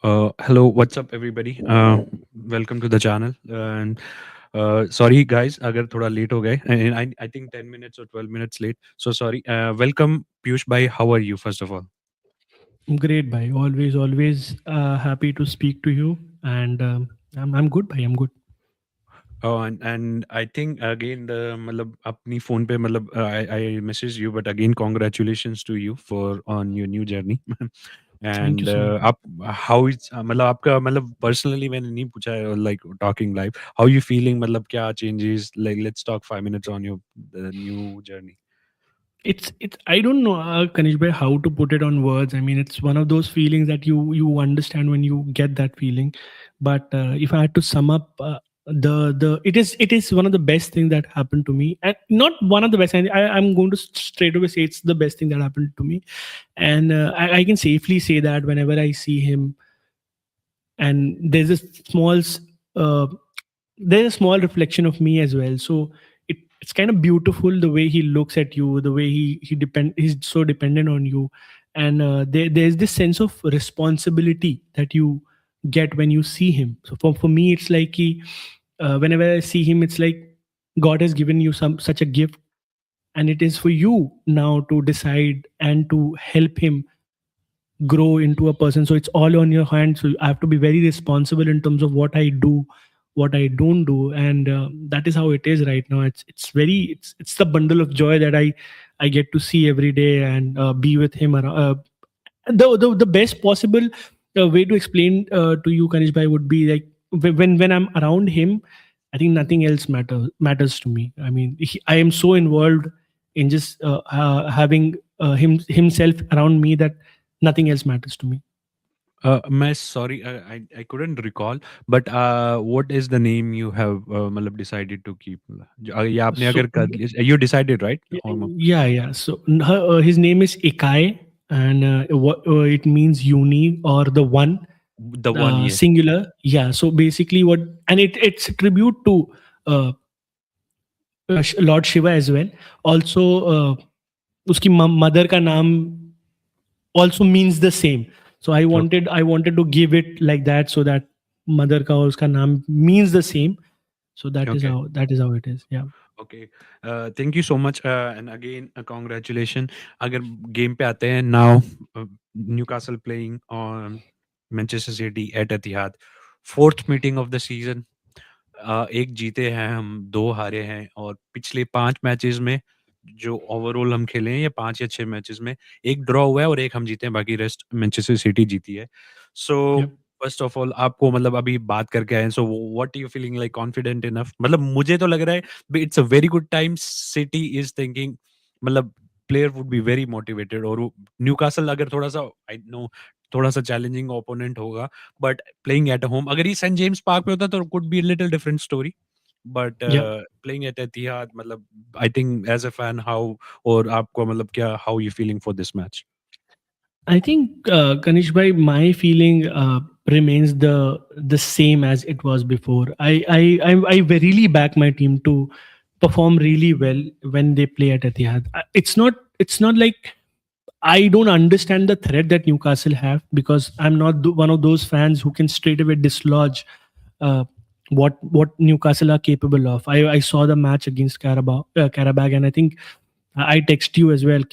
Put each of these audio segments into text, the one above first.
Hello, what's up, everybody? Welcome to the channel. And sorry, guys, अगर थोड़ा late हो गए. And I think 10 minutes or 12 minutes late. So sorry. Welcome, Piyush bhai. How are you, first of all? Great, bhai. Always happy to speak to you. And I'm good, bhai. I'm good. Oh, and I think again the मतलब अपनी phone पे मतलब I messaged you, but again congratulations to you for on your new journey. Thank you And so much. आप how is मतलब आपका मतलब personally मैंने नहीं पूछा है like talking live, how you feeling, मतलब क्या changes, like let's talk 5 minutes on your new journey. It's I don't know, Kanish bhai, how to put it on words. I mean, it's one of those feelings that you understand when you get that feeling. But if I had to sum up, the it is one of the best things that happened to me, and not one of the best. I'm going to straight away say it's the best thing that happened to me, and I can safely say that whenever I see him, and uh, there's a small reflection of me as well. So it's kind of beautiful the way he looks at you, the way he's so dependent on you. And there's this sense of responsibility that you get when you see him. So for me it's like whenever I see him, it's like God has given you some such a gift, and it is for you now to decide and to help him grow into a person. So it's all on your hands. So I have to be very responsible in terms of what I do, what I don't do. And that is how it is right now. It's the bundle of joy that I get to see every day and be with him around. The best possible way to explain to you, Kanish bhai, would be like when I'm around him, I think nothing else matters to me. I mean, I am so involved in just having himself around me that nothing else matters to me. मैं sorry, I couldn't recall, but what is the name you have मतलब decided to keep? ये आपने So अगर कर you decided, right? yeah. So his name is Ikai, and it means uni or the one, The one, yes. singular. Yeah. So basically, it's a tribute to uh, Lord Shiva as well. Also, उसकी mother का नाम also means the same. So Okay. I wanted to give it like that, so that mother का और उसका नाम means the same. So Okay. that is how it is. Yeah. Okay. Thank you so much. And again, congratulations. अगर game पे आते हैं now, Newcastle playing on Manchester City at Etihad. Fourth meeting of the season. एक जीते हैं हम, 2 हारे हैं, और पिछले 5 मैचेस में जो ओवरऑल हम खेले हैं, या 5 या 6 मैचेस में 1 ड्रॉ हुआ है और 1 हम जीते हैं, बाकी रेस्ट मैनचेस्टर सिटी जीती है। So Yep. First of all आपको मतलब अभी बात करके आए हैं, so what you feeling like confident enough? मतलब मुझे तो लग रहा है it's a very good time, City is thinking, मतलब player would be very motivated, और न्यूकासल अगर थोड़ा-सा, आई नो थोड़ा-सा चैलेंजिंग ओपोनेंट होगा, बट प्लेइंग एट होम, अगर ये सेंट जेम्स पार्क पे होता तो could be a little different story, but Yeah. Playing at Etihad, मतलब I think as a fan how, और आपको मतलब क्या, how you feeling for this match? I think, Kanish bhai, my feeling remains the same as it was before. I really back my team to perform really well when they play at Etihad. It's not like I don't understand the threat that Newcastle have, because I'm not one of those fans who can straight away dislodge uh, what Newcastle are capable of. I saw the match against Karabag, and I think I text you as well.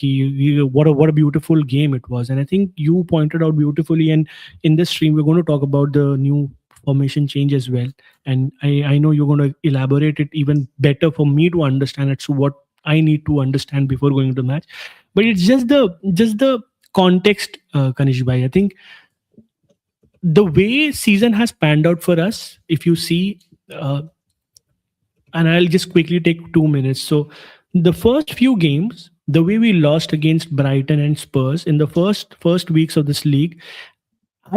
What a beautiful game it was, and I think you pointed out beautifully. And in this stream, we're going to talk about the new formation change as well. And I know you're going to elaborate it even better for me to understand it. So what I need to understand before going to match, but it's just the context, Kanish bhai. I think the way season has panned out for us, if you see, uh, and I'll just quickly take 2 minutes. So the first few games, the way we lost against Brighton and Spurs in the first weeks of this league,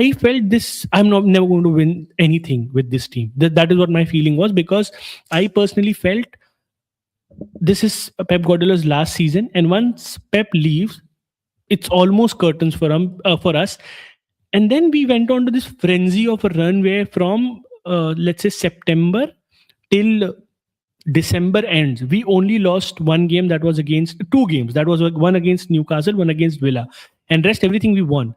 I felt this. I'm not never going to win anything with this team. That is what my feeling was, because I personally felt this is Pep Guardiola's last season, and once Pep leaves, it's almost curtains for us. And then we went on to this frenzy of a run where from let's say September till December ends, we only lost one game, that was against two games. That was one against Newcastle, one against Villa, and rest everything we won.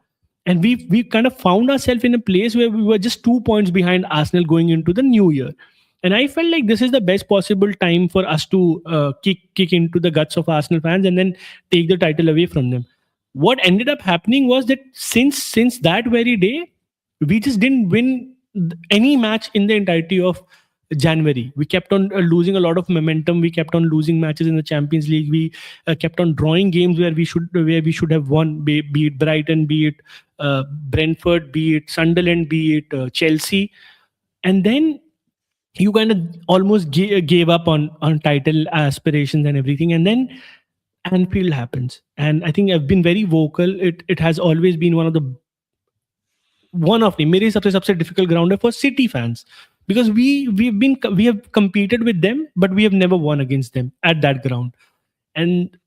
and we kind of found ourselves in a place where we were just 2 points behind Arsenal going into the new year. And I felt like this is the best possible time for us to kick into the guts of Arsenal fans and then take the title away from them. What ended up happening was that since that very day, we just didn't win any match in the entirety of January. We kept on losing a lot of momentum. We kept on losing matches in the Champions League. We kept on drawing games where we should have won, be it Brighton, be it Brentford, be it Sunderland, be it Chelsea. And then you kind of almost gave up on title aspirations and everything. And then Anfield happens, and I think I've been very vocal. It has always been one of the मेरे हिसाब से सबसे difficult ground है for City fans, because we have competed with them, but we have never won against them at that ground. And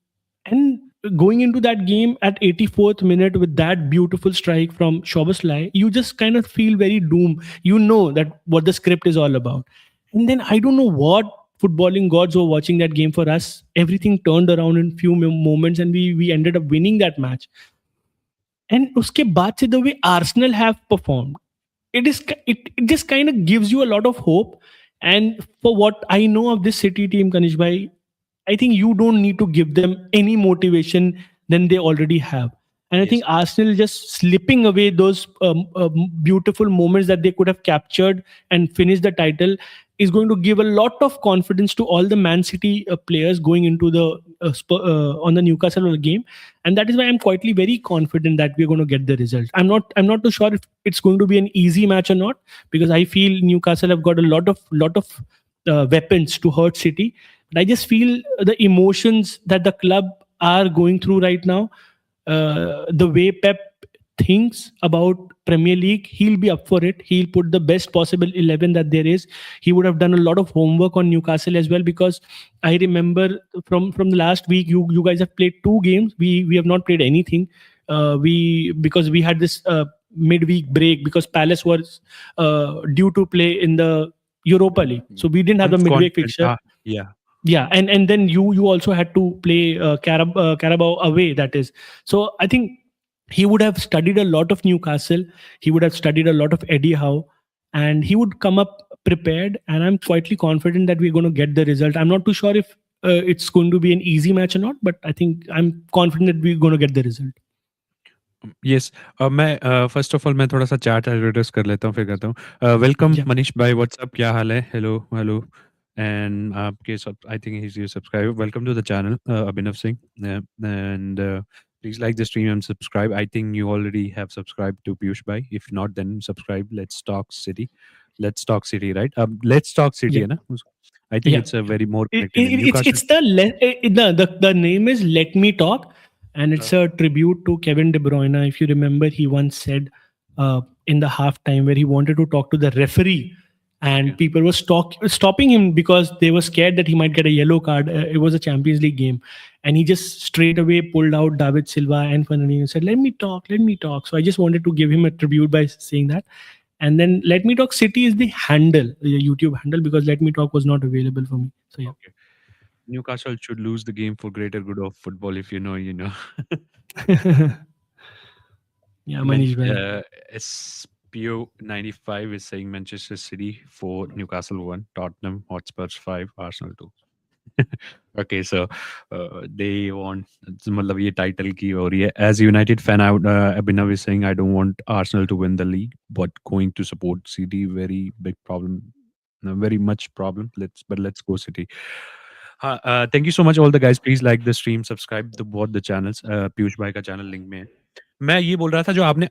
and going into that game at 84th minute with that beautiful strike from Szoboszlai, you just kind of feel very doomed. You know that what the script is all about. And then I don't know what footballing gods were watching that game for us. Everything turned around in few moments, and we ended up winning that match. And uske baad se the way Arsenal have performed, it just kind of gives you a lot of hope. And for what I know of this City team, Kanish bhai, I think you don't need to give them any motivation than they already have. And I think Yes. Arsenal just slipping away those beautiful moments that they could have captured and finished the title is going to give a lot of confidence to all the Man City players going into the on the Newcastle game. And that is why I'm quietly very confident that we're going to get the result. I'm not too sure if it's going to be an easy match or not, because I feel Newcastle have got a lot of weapons to hurt City. But I just feel the emotions that the club are going through right now, the way Pep thinks about Premier League, he'll be up for it. He'll put the best possible 11 that there is. He would have done a lot of homework on Newcastle as well, because I remember from the last week, you guys have played 2 games. We have not played anything. We Because we had this midweek break because Palace was due to play in the Europa League, so we didn't have the midweek Conference. fixture. Yeah. Yeah, and then you also had to play Carabao away, that is. So I think he would have studied a lot of Newcastle. He would have studied a lot of Eddie Howe, and he would come up prepared. And I'm quietly confident that we're going to get the result. I'm not too sure if it's going to be an easy match or not, but I think I'm confident that we're going to get the result. Yes. मैं first of all मैं थोड़ा सा chat editors कर लेता हूँ, फिर करता हूँ। वेलकम Yeah, मनीष भाई, व्हाट्सअप, क्या हाल है? Hello hello. एंड आपके सब, I think he is your subscriber. Welcome to the channel Abhinav Singh. And please like the stream and subscribe. I think you already have subscribed to Piyush bhai. If not, then subscribe. Let's talk city. Let's talk city, right? Let's talk city yeah, है ना? I think yeah. it's a very more it, connected in it, it's Newcastle. it's the name is Let Me Talk, and Uh, it's a tribute to Kevin De Bruyne. If you remember, he once said in the halftime where he wanted to talk to the referee, and okay. people were stopping him because they were scared that he might get a yellow card. It was a Champions League game, and he just straight away pulled out David Silva and Fernandinho and said, let me talk." So I just wanted to give him a tribute by saying that. And then Let Me Talk City is the handle, the YouTube handle, because Let Me Talk was not available for me. So Okay. Newcastle should lose the game for greater good of football. If you know, you know. yeah. Yeah, Manish bhai. SPO 95 is saying Manchester City 4, Newcastle 1, Tottenham Hotspurs 5, Arsenal 2. Okay, so they want, मतलब ये title की हो रही है. As a United fan, Abhinav is saying I don't want Arsenal to win the league, but going to support City, very big problem, very much problem. Let's go City. Thank you so much all the guys. Please like the stream, subscribe to both the channels. Piyush भाई का channel link में है. मैं ये बोल रहा था जो आपने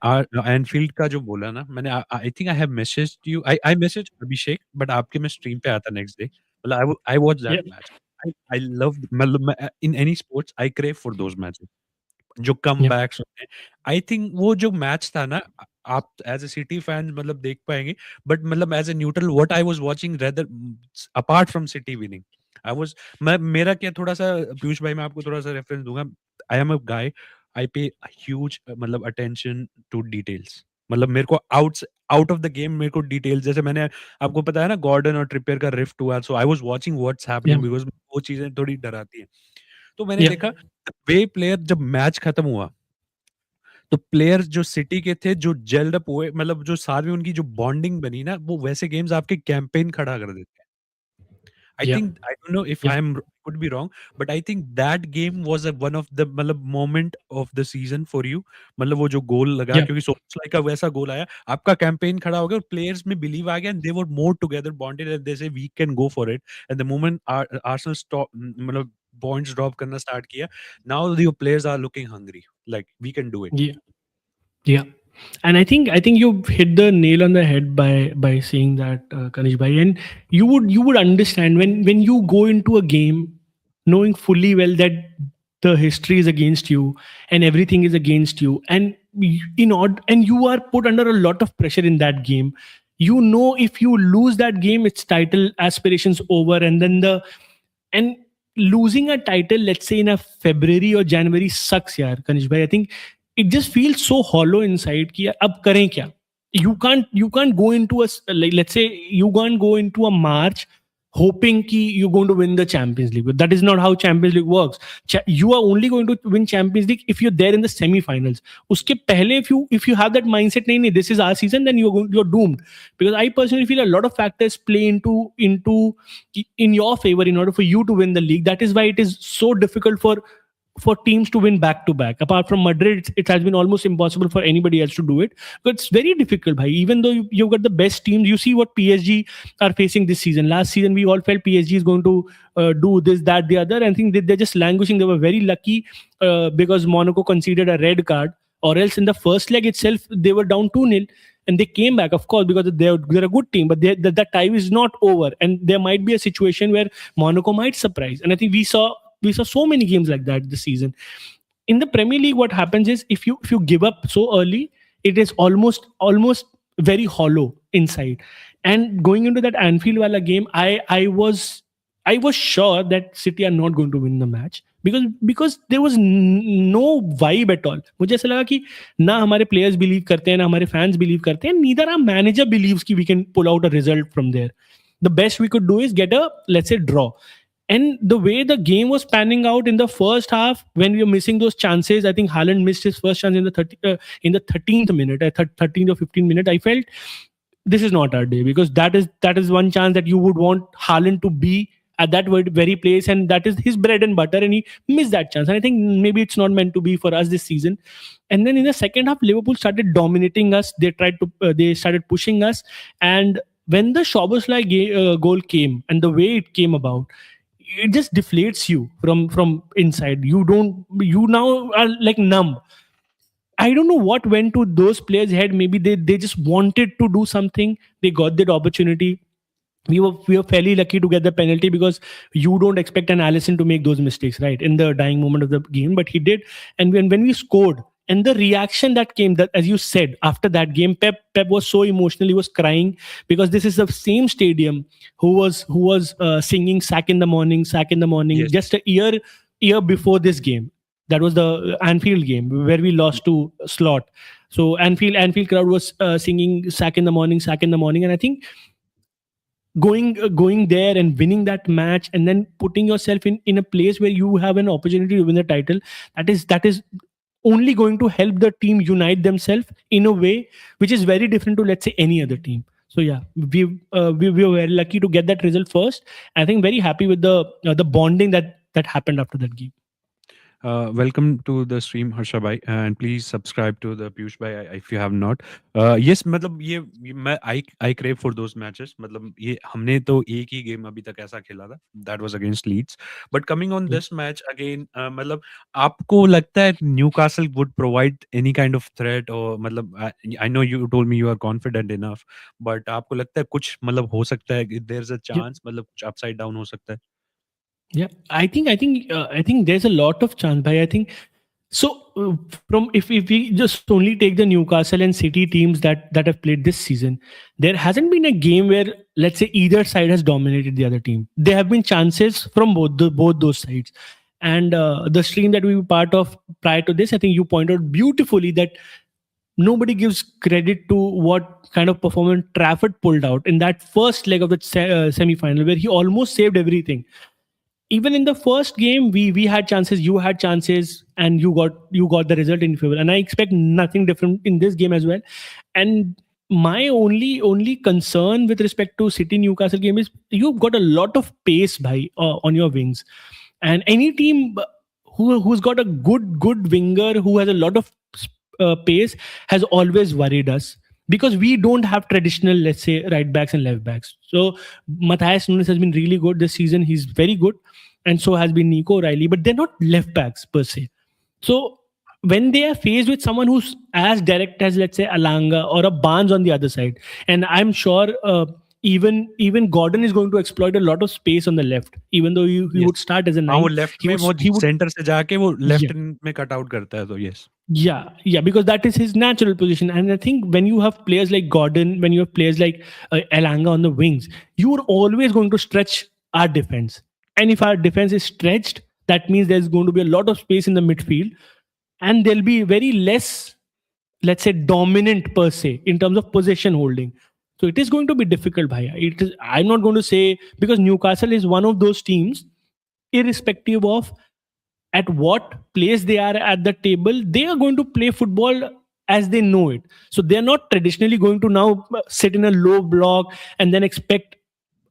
एनफील्ड का जो बोला ना, मैंने I think I have messaged you, I message Abhishek, but आपके मैं स्ट्रीम पे आता नेक्स्ट डे, मतलब I watch that Yeah, match. I love, मतलब मैं in any sports I crave for those matches जो yeah, कमबैक्स होते हैं। आई थिंक वो जो मैच था ना, आप एज़ अ सिटी फैन मतलब देख पाएँगे, बट मतलब as a neutral what I was watching rather apart from city winning, I was, मैं मेरा क्या थोड़ा-सा, पीयूष भाई मैं आपको थोड़ा-सा रेफरेंस दूँगा। आई एम अ गाय, आई पे ह्यूज मतलब अटेंशन टू डिटेल्स। मतलब मेरे को आउट ऑफ द गेम मेरे को डिटेल्स, जैसे मैंने आपको बताया ना गॉर्डन और ट्रिपियर का रिफ्ट हुआ, so I was watching what's yeah, happening because वो चीज़ें थोड़ी डराती हैं। तो मैंने yeah, देखा वे प्लेयर जब मैच खत्म हुआ, तो प्लेयर्स जो सिटी के थे, जो जेल्ड अप हुए, मतलब जो साथ में उनकी जो बॉन्डिंग बनी ना, वो वैसे गेम्स आपके कैंपेन खड़ा कर देते हैं। I Yeah. think I don't know if Yeah. could be wrong, but I think that game was one of the मतलब moment of the season for you. मतलब वो जो गोल लगा, Yeah. क्योंकि सोल्सलाइ का वैसा गोल आया, आपका कैंपेन खड़ा हो गया और प्लेयर्स में बिलीव आ गया, and they were more together bonded and they say we can go for it. And the moment Arsenal stop, मतलब पॉइंट्स ड्रॉप करना स्टार्ट किया, now your players are looking hungry, like we can do it. Yeah. Yeah, and I think you hit the nail on the head by saying that, Kanish bhai. And you would understand when you go into a game knowing fully well that the history is against you and everything is against you, and and you are put under a lot of pressure in that game. You know, if you lose that game, it's title aspirations over, and then the and losing a title, let's say in a February or January, sucks, yaar, Kanish bhai. I think it just feels so hollow inside कि यार अब करें क्या. You can't go into like, let's say you can't go into a March hoping कि you're going to win the Champions League. But that is not how Champions League works. You are only going to win Champions League if you're there in the semi-finals. उसके पहले, if you have that mindset, नहीं, this is our season, then you're doomed. Because I personally feel a lot of factors play into in your favor in order for you to win the league. That is why it is so difficult for teams to win back to back. Apart from Madrid, it has been almost impossible for anybody else to do it. But it's very difficult, bhai. Even though you've got the best teams, you see what PSG are facing this season. Last season, we all felt PSG is going to do this, that, the other. And I think they're just languishing. They were very lucky because Monaco conceded a red card, or else in the first leg itself, they were down 2-0. And they came back, of course, because they're a good team. But that tie is not over. And there might be a situation where Monaco might surprise. And I think we saw so many games like that this season. In the Premier League, what happens is if you give up so early, it is almost very hollow inside. And going into that Anfield wala game, I was sure that City are not going to win the match because there was no vibe at all. मुझे ऐसा लगा कि ना हमारे players believe करते हैं, ना हमारे fans believe करते हैं. Neither our manager believes कि we can pull out a result from there. The best we could do is get a, let's say, draw. And the way the game was panning out in the first half, when we were missing those chances, I think Haaland missed his first chance in the 13th minute, 13th or 15th minute. I felt this is not our day, because that is one chance that you would want Haaland to be at that very place, and that is his bread and butter, and he missed that chance. And I think maybe it's not meant to be for us this season. And then in the second half, Liverpool started dominating us. They started pushing us, and when the Szoboszlai goal came and the way it came about, it just deflates you from inside. You now are like numb. I don't know what went to those players' head. Maybe they just wanted to do something. They got that opportunity. We were fairly lucky to get the penalty, because you don't expect an Allison to make those mistakes, right, in the dying moment of the game, but he did. And when we scored, and the reaction that came, that, as you said, after that game, Pep was so emotional. He was crying, because this is the same stadium who was singing "Sack in the Morning, Sack in the Morning" Yes. just a year before this game. That was the Anfield game where we lost to Slot. So Anfield crowd was singing "Sack in the Morning, Sack in the Morning," and I think going there and winning that match, and then putting yourself in a place where you have an opportunity to win the title, that is only going to help the team unite themselves in a way which is very different to, let's say, any other team. So yeah, we were very lucky to get that result first. I think very happy with the bonding that happened after that game. Welcome to the stream, Harsha bhai, and please subscribe to the Piyush bhai if you have not. Yes, मतलब ये मैं I crave for those matches. मतलब ये हमने तो एक ही game अभी तक ऐसा खेला था, that was against Leeds. But coming on Yeah. this match again, मतलब आपको लगता है Newcastle would provide any kind of threat, or मतलब I know you told me you are confident enough, but आपको लगता है कुछ मतलब हो सकता है, there's a Yeah. chance, मतलब कुछ upside down हो सकता है? Yeah, I think there's a lot of chance. But I think so. From if we just only take the Newcastle and City teams that have played this season, there hasn't been a game where, let's say, either side has dominated the other team. There have been chances from both those sides. And the stream that we were part of prior to this, I think you pointed out beautifully that nobody gives credit to what kind of performance Trafford pulled out in that first leg of the semi-final, where he almost saved everything. even in the first game, we had chances, you had chances, and you got the result in favor. And I expect nothing different in this game as well. And my only concern with respect to City Newcastle game is you've got a lot of pace by on your wings, and any team who's got a good winger who has a lot of pace has always worried us, because we don't have traditional, let's say, right backs and left backs. So Matthias Nunes has been really good this season. He's very good, and so has been Nico Riley. But they're not left backs per se. So when they are faced with someone who's as direct as, let's say, Alanga or a Barnes on the other side, and I'm sure even Gordon is going to exploit a lot of space on the left, even though he Yes. would start as a हाँ, वो nine. Left He में would वो he would centre से जाके वो Yeah. Left में cut out करता है, तो yes. Yeah, because that is his natural position. And I think when you have players like Gordon, when you have players like Elanga on the wings, you are always going to stretch our defense. And if our defense is stretched, that means there's going to be a lot of space in the midfield, and there'll be very less, let's say, dominant per se in terms of possession holding. So it is going to be difficult, bhaiya. It is. I'm not going to say, because Newcastle is one of those teams, irrespective of at what place they are at the table, they are going to play football as they know it. So they're not traditionally going to now sit in a low block and then expect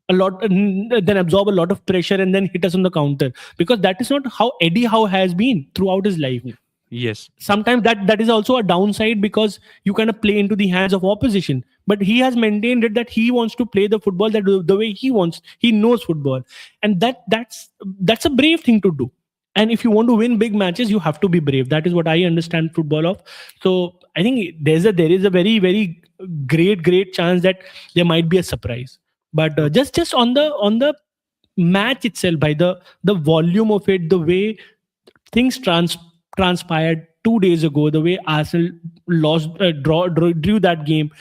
a lot, then absorb a lot of pressure and then hit us on the counter, because that is not how Eddie Howe has been throughout his life. Yes. Sometimes that is also a downside, because you kind of play into the hands of opposition. But he has maintained it that he wants to play the football that the way he wants. He knows football, and that's a brave thing to do. And if you want to win big matches, you have to be brave. That is what I understand football of. So I think there is a very great chance that there might be a surprise. But just on the match itself, by the volume of it, the way things transpired 2 days ago, the way Arsenal drew that game,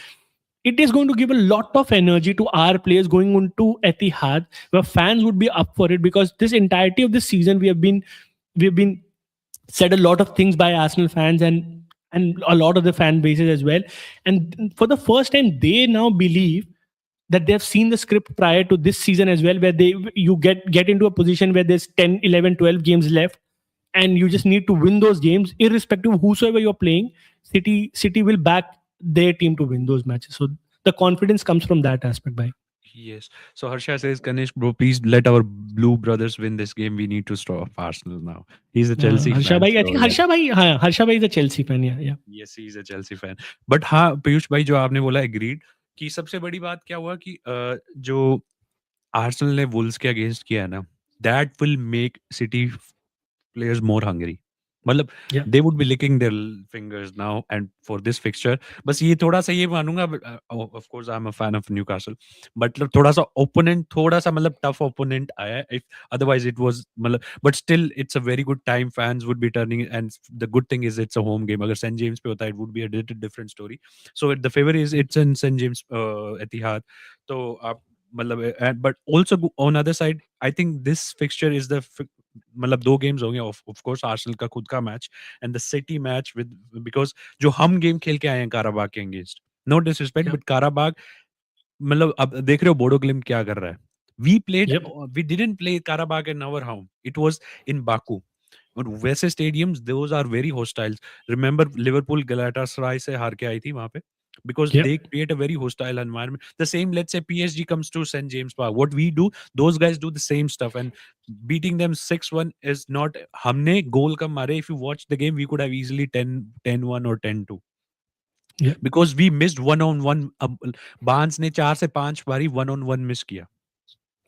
it is going to give a lot of energy to our players going into Etihad, where fans would be up for it, because this entirety of this season we have been said a lot of things by Arsenal fans and a lot of the fan bases as well. And for the first time, they now believe that they have seen the script prior to this season as well, where you get into a position where there's 10, 11, 12 games left, and you just need to win those games irrespective of whosoever you're playing. City will back their team to win those matches. So the confidence comes from that aspect. By Yes. So Harsha says, Kanish, bro, please let our blue brothers win this game. We need to stop Arsenal now. He's a Chelsea Harsha fan. bhai, I So think yeah. Harsha bhai is a Chelsea fan. Yeah. Yes, he is a Chelsea fan. But हाँ, पीयूष भाई जो आपने बोला agreed कि सबसे बड़ी बात क्या हुआ कि जो आर्सेनल ने वुल्स के अगेंस्ट किया है ना, that will make city players more hungry. मतलब Yeah. they would be licking their fingers now and for this fixture. बस ये थोड़ा सा ये मानूंगा, of course I'm a fan of Newcastle, मतलब थोड़ा सा opponent, थोड़ा सा मतलब tough opponent आया है. If otherwise it was मतलब, but still it's a very good time. Fans would be turning, and the good thing is it's a home game. अगर St James पे होता it would be a little different story. So the favor is it's in St James Etihad. तो आप मतलब but also on other side I think this fixture is the मतलब दो games होंगे of course Arsenal का खुद का match and the city match with because जो हम गेम खेल के आए हैं काराबाग के against, no disrespect Yeah. But Qarabag मतलब अब देख रहे हो बोडो ग्लिम्ट क्या कर रहा है. We played Yep. We didn't play Qarabag in our home, it was in Baku. और वैसे stadiums those are very hostile. Remember Liverpool Galatasaray से हार के आई थी वहां पे because Yep. they create a very hostile environment. The same, let's say PSG comes to St James Park, what we do, those guys do the same stuff, and beating them 6-1 is not. हमने goal कम मारे. If you watch the game, we could have easily 10-1 or 10-2 Yeah. because we missed one on one. बांस ने 4 से 5 बारी one on one miss किया.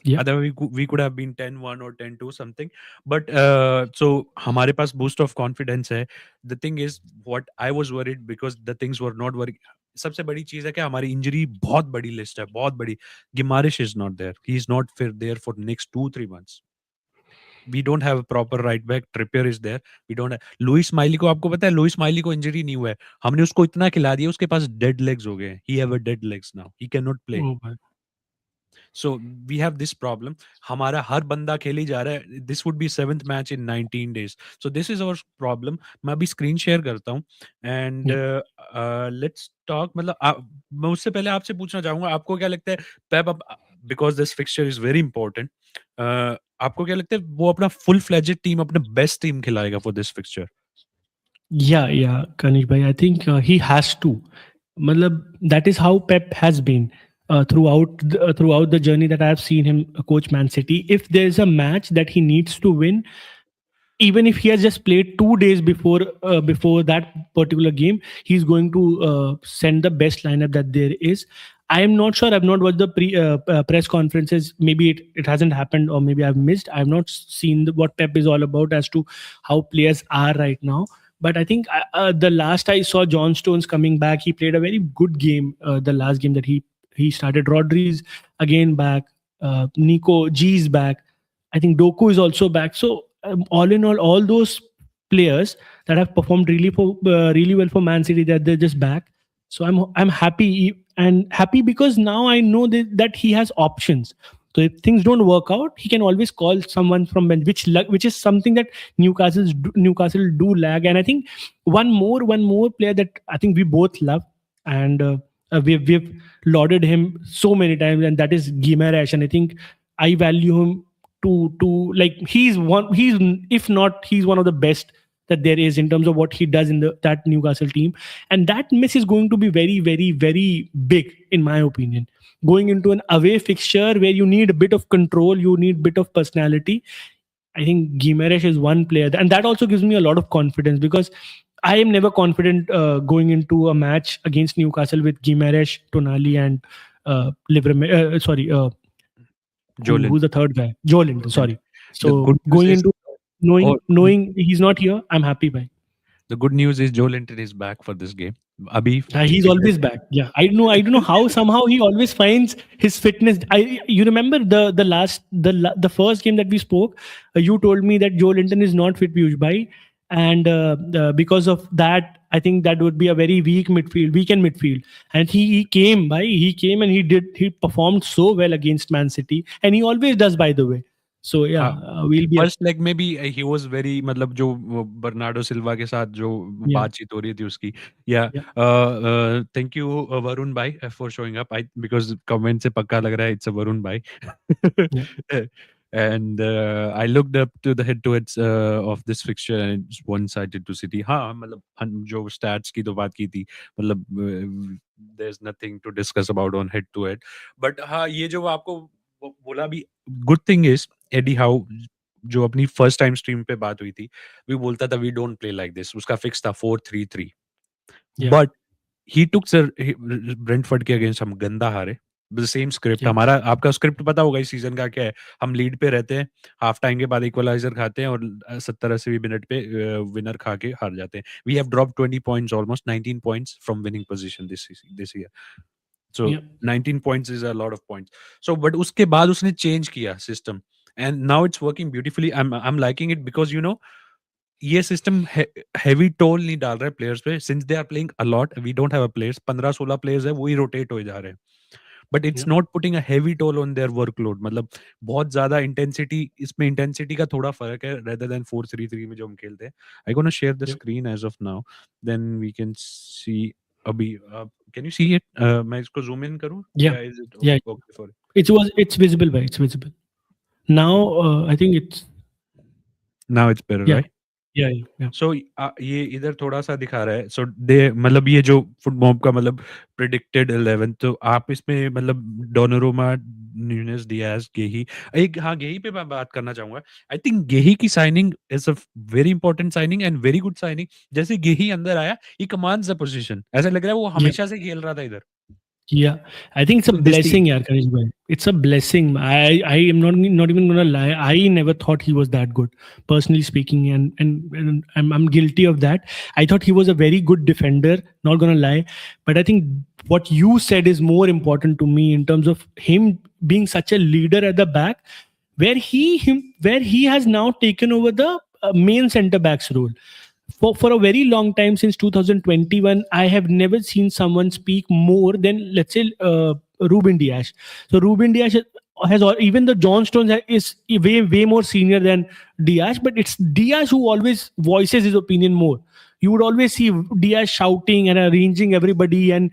Yeah. Otherwise we could have been 10-1 or 10-2 something. But so हमारे पास boost of confidence है. The thing is what I was worried because the things were not working. सबसे बड़ी चीज है कि हमारी इंजरी बहुत बड़ी लिस्ट है, बहुत बड़ी. Guimarães is not there, he is not फिर there for next 2-3 months. We don't have a proper right back. Trippier is there. We don't. Lewis Miley को आपको पता है, लुइस स्माइली को इंजरी नहीं हुआ है. हमने उसको इतना खिला दिया, उसके पास डेड लेग्स हो गए. He have a dead legs now, he can not play. Oh, my. So we have this problem. हमारा हर बंदा खेली जा रहा है. This would be 7th match in 19 days. So this is our problem. मैं अभी स्क्रीन शेयर करता हूँ एंड Yeah. Let's talk. मतलब मैं उससे पहले आपसे पूछना चाहूंगा, आपको क्या लगता है Pep, because this fixture is very important, आपको क्या लगता है वो अपना फुल फ्लेजेड टीम, अपने बेस्ट टीम खिलाएगा for this fixture? Yeah, Kanish bhai. I think he has to. Matlab, that is how Pep has been throughout the journey that I have seen him coach Man City. If there's a match that he needs to win, even if he has just played 2 days before that particular game, he's going to send the best lineup that there is. I am not sure. I've not watched the press conferences. Maybe it hasn't happened, or maybe I've missed. I've not seen what Pep is all about as to how players are right now. But I think the last I saw John Stones coming back, he played a very good game. The last game that he started, Rodri's again back. Nico G's back. I think Doku is also back. So all in all those players that have performed really well for Man City, that they're just back. So I'm happy because now I know that he has options. So if things don't work out, he can always call someone from bench, which is something that Newcastle do lag. And I think one more player that I think we both love, and we've lauded him so many times, and that is Guimaraes. And I think I value him to like he's if not he's one of the best that there is in terms of what he does in that Newcastle team. And that miss is going to be very, very, very big in my opinion. Going into an away fixture where you need a bit of control, you need a bit of personality. I think Gimenez is one player, and that also gives me a lot of confidence because I am never confident going into a match against Newcastle with Gimenez, Tonali, and Jolin. who's the third guy? Joe Linton. And Sorry. the So good news going is, into or knowing he's not here, I'm happy by. the good news is Joe Linton is back for this game. Abhi, He's always back. Yeah, I know. I don't know how. Somehow he always finds his fitness. You remember the first game that we spoke. You told me that Joe Linton is not fit, Piyush bhai, and because of that, I think that would be a very weekend midfield. And he came and he performed so well against Man City, and he always does, by the way. So yeah, हाँ, we'll be first leg में भी he was very, मतलब जो वो Bernardo Silva के साथ जो yeah, बातचीत हो रही थी उसकी, या yeah, थैंक यू वरुण भाई for showing up, I because comment से पक्का लग रहा है इट्स अ वरुण भाई. yeah, And I looked up to the head to heads of this fixture and it's one sided to City. हाँ, मतलब जो stats की तो बात की थी, मतलब there's nothing to discuss about on head to head. But हाँ, ये जो आपको बोला भी, good thing is Eddie Howe जो अपनी फर्स्ट टाइम स्ट्रीम पे बात हुई थी, वो बोलता था we don't play like this, उसका फिक्स था 4-3-3. yeah, but he took sir Brentford के अगेंस्ट हम गंदा हारे. द सेम स्क्रिप्ट yeah, हमारा, आपका स्क्रिप्ट पता होगा इस सीजन का क्या है. हम लीड पे रहते हैं, हाफ टाइम के बाद इक्वलाइजर खाते हैं और 70-80 मिनट पे विनर खा के हार जाते हैं. We have drop 20 points, almost 19 points from winning position this year. So yeah, 19 points is a lot of points. So but उसके बाद उसने change किया system and now it's working beautifully. I'm liking it because you know ये system heavy toll नहीं डाल रहा है players पे, since they are playing a lot. We don't have a players, 15-16 players है, वही rotate हो जा रहे हैं. But it's yeah, not putting a heavy toll on their workload. मतलब बहुत ज़्यादा intensity, इसमें intensity का थोड़ा फर्क है rather than 4-3-3 में जो हम खेलते हैं. I'm gonna share the yeah, screen as of now. Then we can see अभी. Can you see it? मैं इसको zoom in करूँ yeah, या is it yeah. okay for it? It's visible, by it's visible. Now I think it's Now it's better, yeah, right? yeah, yeah, yeah, सो ये इधर थोड़ा-सा दिखा रहा है. सो दे मतलब ये जो फुटमॉब का मतलब प्रेडिक्टेड 11, तो आप इसमें मतलब डोनारुमा, न्यूनेस, डियाज़, गेही, एक हाँ, गेही पे मैं बात करना चाहूँगा. आई थिंक गेही की signing is a very important signing and very good signing. जैसे गेही अंदर आया, ही कमांड्स द पोजीशन. ऐसा लग रहा है वो yeah. हमेशा से खेल रहा था इधर. Yeah, I think it's a तो this team blessing, yeah, Kanish bhai. It's a blessing. I am not even gonna lie. I never thought he was that good, personally speaking, and I'm guilty of that. I thought he was a very good defender. Not gonna lie, but I think what you said is more important to me in terms of him being such a leader at the back, where he has now taken over the main centre backs role for a very long time. Since 2021, I have never seen someone speak more than, let's say, Ruben Dias. So Ruben Dias even the John Stones is way more senior than Dias, but it's Dias who always voices his opinion more. You would always see Dias shouting and arranging everybody and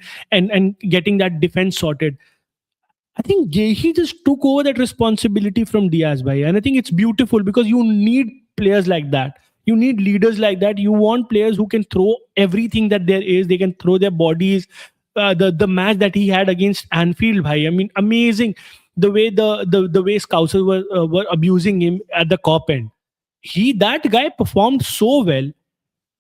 getting that defense sorted. I think Gehi just took over that responsibility from Diaz, bhai. And I think it's beautiful because you need players like that. You need leaders like that. You want players who can throw everything that there is. They can throw their bodies. The match that he had against Anfield, bhai. I mean, amazing. The way Scousers were abusing him at the cop end. That guy performed so well,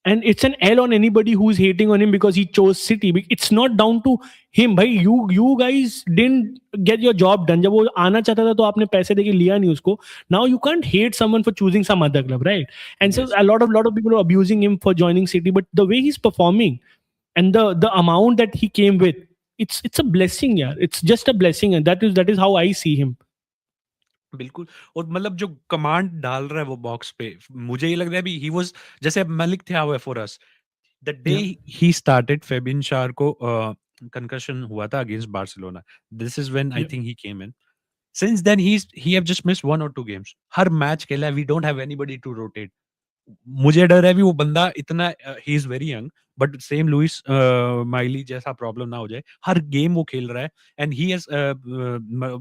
and it's an L on anybody who's hating on him because he chose City. It's not down to him, भाई. You guys didn't get your job done. जब वो आना चाहता था तो आपने पैसे देके लिया नहीं उसको. Now you can't hate someone for choosing some other club, right? And so Yes. a lot of people are abusing him for joining City, but the way he's performing and the amount that he came with, it's a blessing, yeah. It's just a blessing, and that is how I see him. बिल्कुल। और मतलब जो command डाल रहा है वो box पे, मुझे ये लग रहा है अभी ही वाज़, जैसे अब मलिक थे हुआ है for us, the day Yeah, he started Fabian Schär को कंकशन हुआ था against Barcelona, this is when I yeah, think he came in. Since then he have just missed 1 और 2 गेम्स। हर match खेला है, we don't have anybody to rotate. मुझे डर है भी वो बंदा इतना ही is very young, but same Lewis Miley जैसा प्रॉब्लम ना हो जाए। हर गेम वो खेल रहा है एंड ही हैज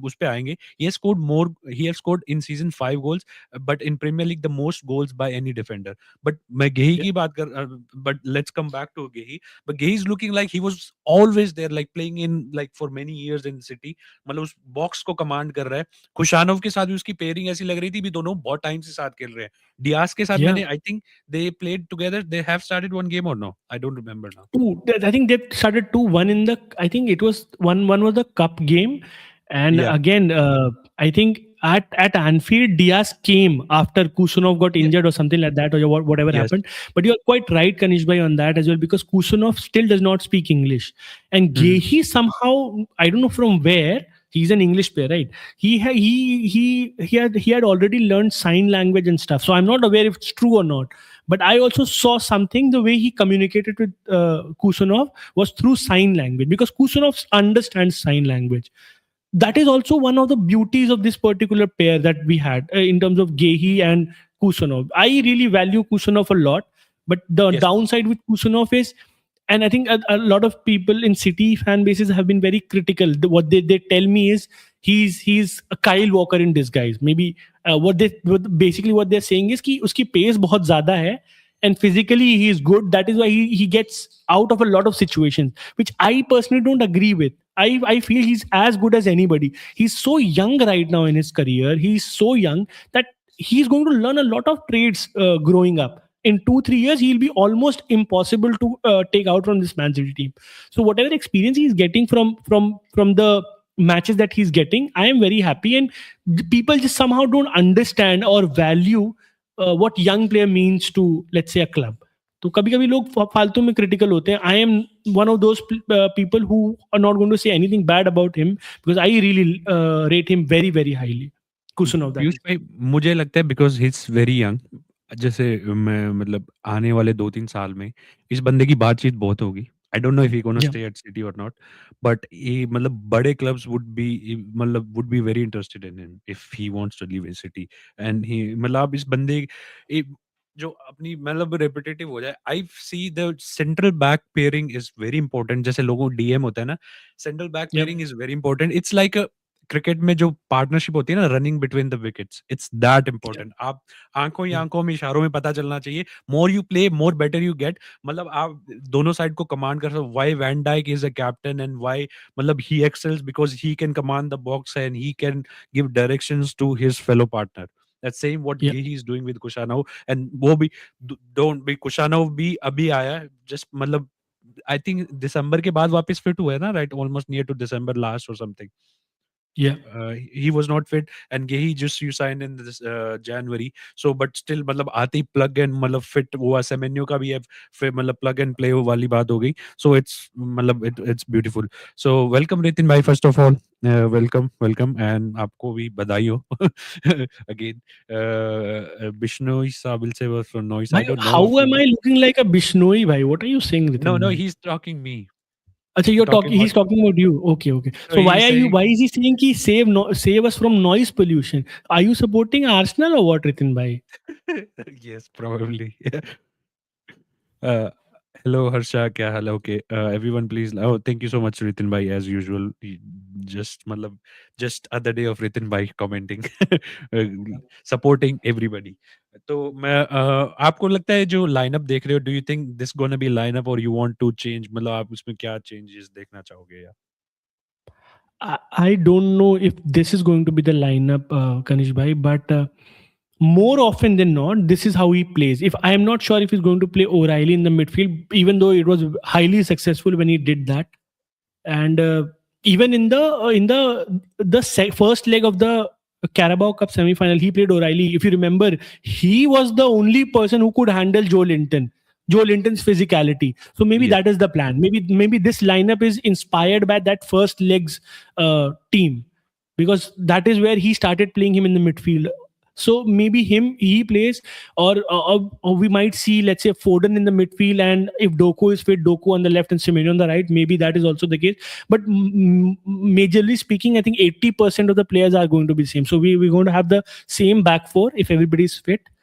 उस पे आएंगे, he has scored more, he has scored in season 5 goals, but in Premier League the most goals by any defender. But मैं गेही yeah, की बात कर, but let's come back to Guehi. But Guehi is looking like he was always there, like playing in like for many years in City. मतलब उस box को command कर रहा है। खुशानोव के साथ भी उसकी पेयरिंग ऐसी लग रही थी भी दोनों बहुत टाइम से साथ खेल रहे हैं। डियास के साथ yeah. मैंने I think they played together. They have started one game or no? I don't remember now. Two. I think they started 2-1 in the. I think it was 1-1 was the cup game, and Yeah. again, I think at Anfield, Diaz came after Kusunov got Yeah. injured or something like that, or whatever Yes. happened. But you're quite right, Kanish bhai, on that as well, because Kusunov still does not speak English, and Mhm. Gehi somehow, I don't know from where. He's an English player, right? He had already learned sign language and stuff. So I'm not aware if it's true or not, but I also saw something, the way he communicated with Kusunov was through sign language, because Kusunov understands sign language. That is also one of the beauties of this particular pair that we had in terms of Gehi and Kusunov. I really value Kusunov a lot, but the Yes. downside with Kusunov is, and I think a lot of people in City fan bases have been very critical. What they tell me is he's a Kyle Walker in disguise. Maybe basically what they're saying is कि उसकी pace बहुत ज़्यादा है, and physically he is good. That is why he gets out of a lot of situations, which I personally don't agree with. I feel he's as good as anybody. He's so young right now in his career. He's so young that he's going to learn a lot of trades growing up. In 2-3 years, he'll be almost impossible to take out from this Man City team. So whatever experience he's getting from the matches that he's getting, I am very happy. And people just somehow don't understand or value what young player means to, let's say, a club. तो कभी कभी लोग फालतू में critical होते हैं. I am one of those people who are not going to say anything bad about him, because I really rate him very very highly. Kusunov, that Piyush is. भाई, मुझे लगता है because he is very young, जैसे मैं मतलब आने वाले 2-3 साल में इस बंदे की बातचीत बहुत होगी। I don't know if he gonna Yeah, stay at city और नॉट, बट ये मतलब बड़े clubs would be very interested in him if he wants to leave in city. And he मतलब आप इस बंदे ए, जो अपनी मतलब रिपिटेटिव हो जाए, I see the central back pairing is very important. जैसे लोगों को डीएम होता है ना, central back yeah, pairing is very important. It's like cricket में जो पार्टनरशिप होती है ना, running between the wickets, it's that yeah, important. आप आंखों ही yeah, आंखों में, इशारों में पता चलना चाहिए। More you play, more better you get. मतलब आप दोनों साइड को कमांड कर सकते हो। Why Van Dijk is a captain and why मतलब he excels, because he can command the box and he can give directions to his fellow partner. That's same what yeah, Gehi is doing with Kushanov, and वो भी don't be Kushanov भी अभी आया है, just मतलब I think दिसंबर के बाद वापस फिट हुआ है ना, right? Almost near to December last और something. yeah, He was not fit, and he just you signed in this January. So but still मतलब आते ही plug and मतलब fit हुआ। सेमेन्यो का भी है, फिर मतलब plug and play वाली बात हो गई। So it's beautiful. So welcome Ritin bhai, first of all, welcome and आपको भी बधाई हो again. Bishnoi sa will say was from noise, I bhai, don't know how if am you. I looking like a Bishnoi, bhai? What are you saying, No, Ritin no, bhai? he's talking me, Acha, you're talking talking. about. He's talking about you. Okay, okay. So So why he's are you? saying Why is he saying ki save us from noise pollution? Are you supporting Arsenal or what, Ritin bhai? yes, probably. Uh, hello, Harsha. क्या हाल है? Okay. Everyone, please. Oh, thank you so much, Ritin bhai. As usual, just मतलब just other day of Ritin bhai commenting supporting everybody. तो मैं आपको लगता है जो lineup देख रहे हो, do you think this gonna be lineup और यू वांट टू चेंज, मतलब आप उसमें क्या चेंजेस देखना चाहोगे या? I don't know if this is going to be the lineup, Kanish bhai, but more often than not, this is how he plays. If I am not sure if he's going to play O'Reilly in the midfield, even though it was highly successful when he did that, and even in the first leg of the Carabao Cup semi-final, he played O'Reilly. If you remember, he was the only person who could handle Joe Linton. Joe Linton's physicality. So maybe Yeah. that is the plan. Maybe this lineup is inspired by that first legs team, because that is where he started playing him in the midfield. So maybe he plays, or we might see, let's say, Foden in the midfield, and if Doku is fit, Doku on the left and Semenyo on the right. Maybe that is also the case. But majorly speaking, I think 80% of the players are going to be the same. So we're going to have the same back four if everybody is fit,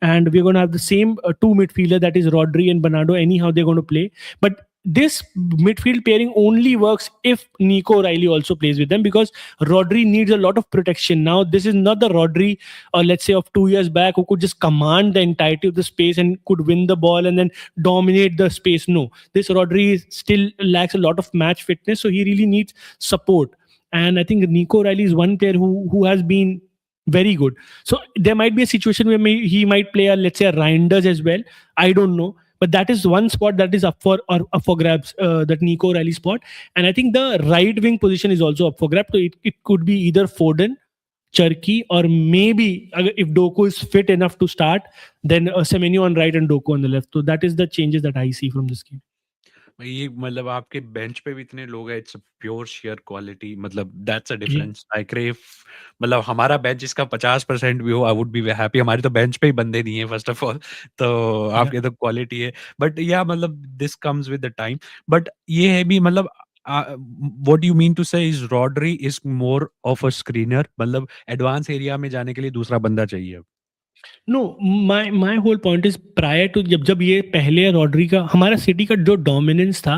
and we're going to have the same two midfielder, that is Rodri and Bernardo. Anyhow, they're going to play. But this midfield pairing only works if Nico Riley also plays with them, because Rodri needs a lot of protection. Now, this is not the Rodri, let's say, of 2 years back, who could just command the entirety of the space and could win the ball and then dominate the space. No, this Rodri still lacks a lot of match fitness, so he really needs support. And I think Nico Riley is one player who has been very good. So there might be a situation where he might play a, let's say, a Reinders as well. I don't know. But that is one spot that is up for grabs, that Nico Riley spot. And I think the right wing position is also up for grabs. So it could be either Foden, Cherki, or maybe if Doku is fit enough to start, then Semenyo on right and Doku on the left. So that is the changes that I see from this game. ये मतलब आपके bench पे भी इतने लोग हैं, it's pure share quality, मतलब that's a Yeah. Difference I crave. मतलब हमारा बेंच इसका 50% भी हो, आई वुड बी हैप्पी। हमारे तो बेंच पे ही बंदे नहीं है फर्स्ट ऑफ ऑल, तो Yeah. आपके तो क्वालिटी है। बट या मतलब this comes with the time. But ये है भी मतलब what you mean to say is Rodri is more of a screener, मतलब एडवांस एरिया में जाने के लिए दूसरा बंदा चाहिए। No, my whole point is, prior to जब ये पहले रॉड्री का, हमारा सिटी का जो डोमिनेंस था,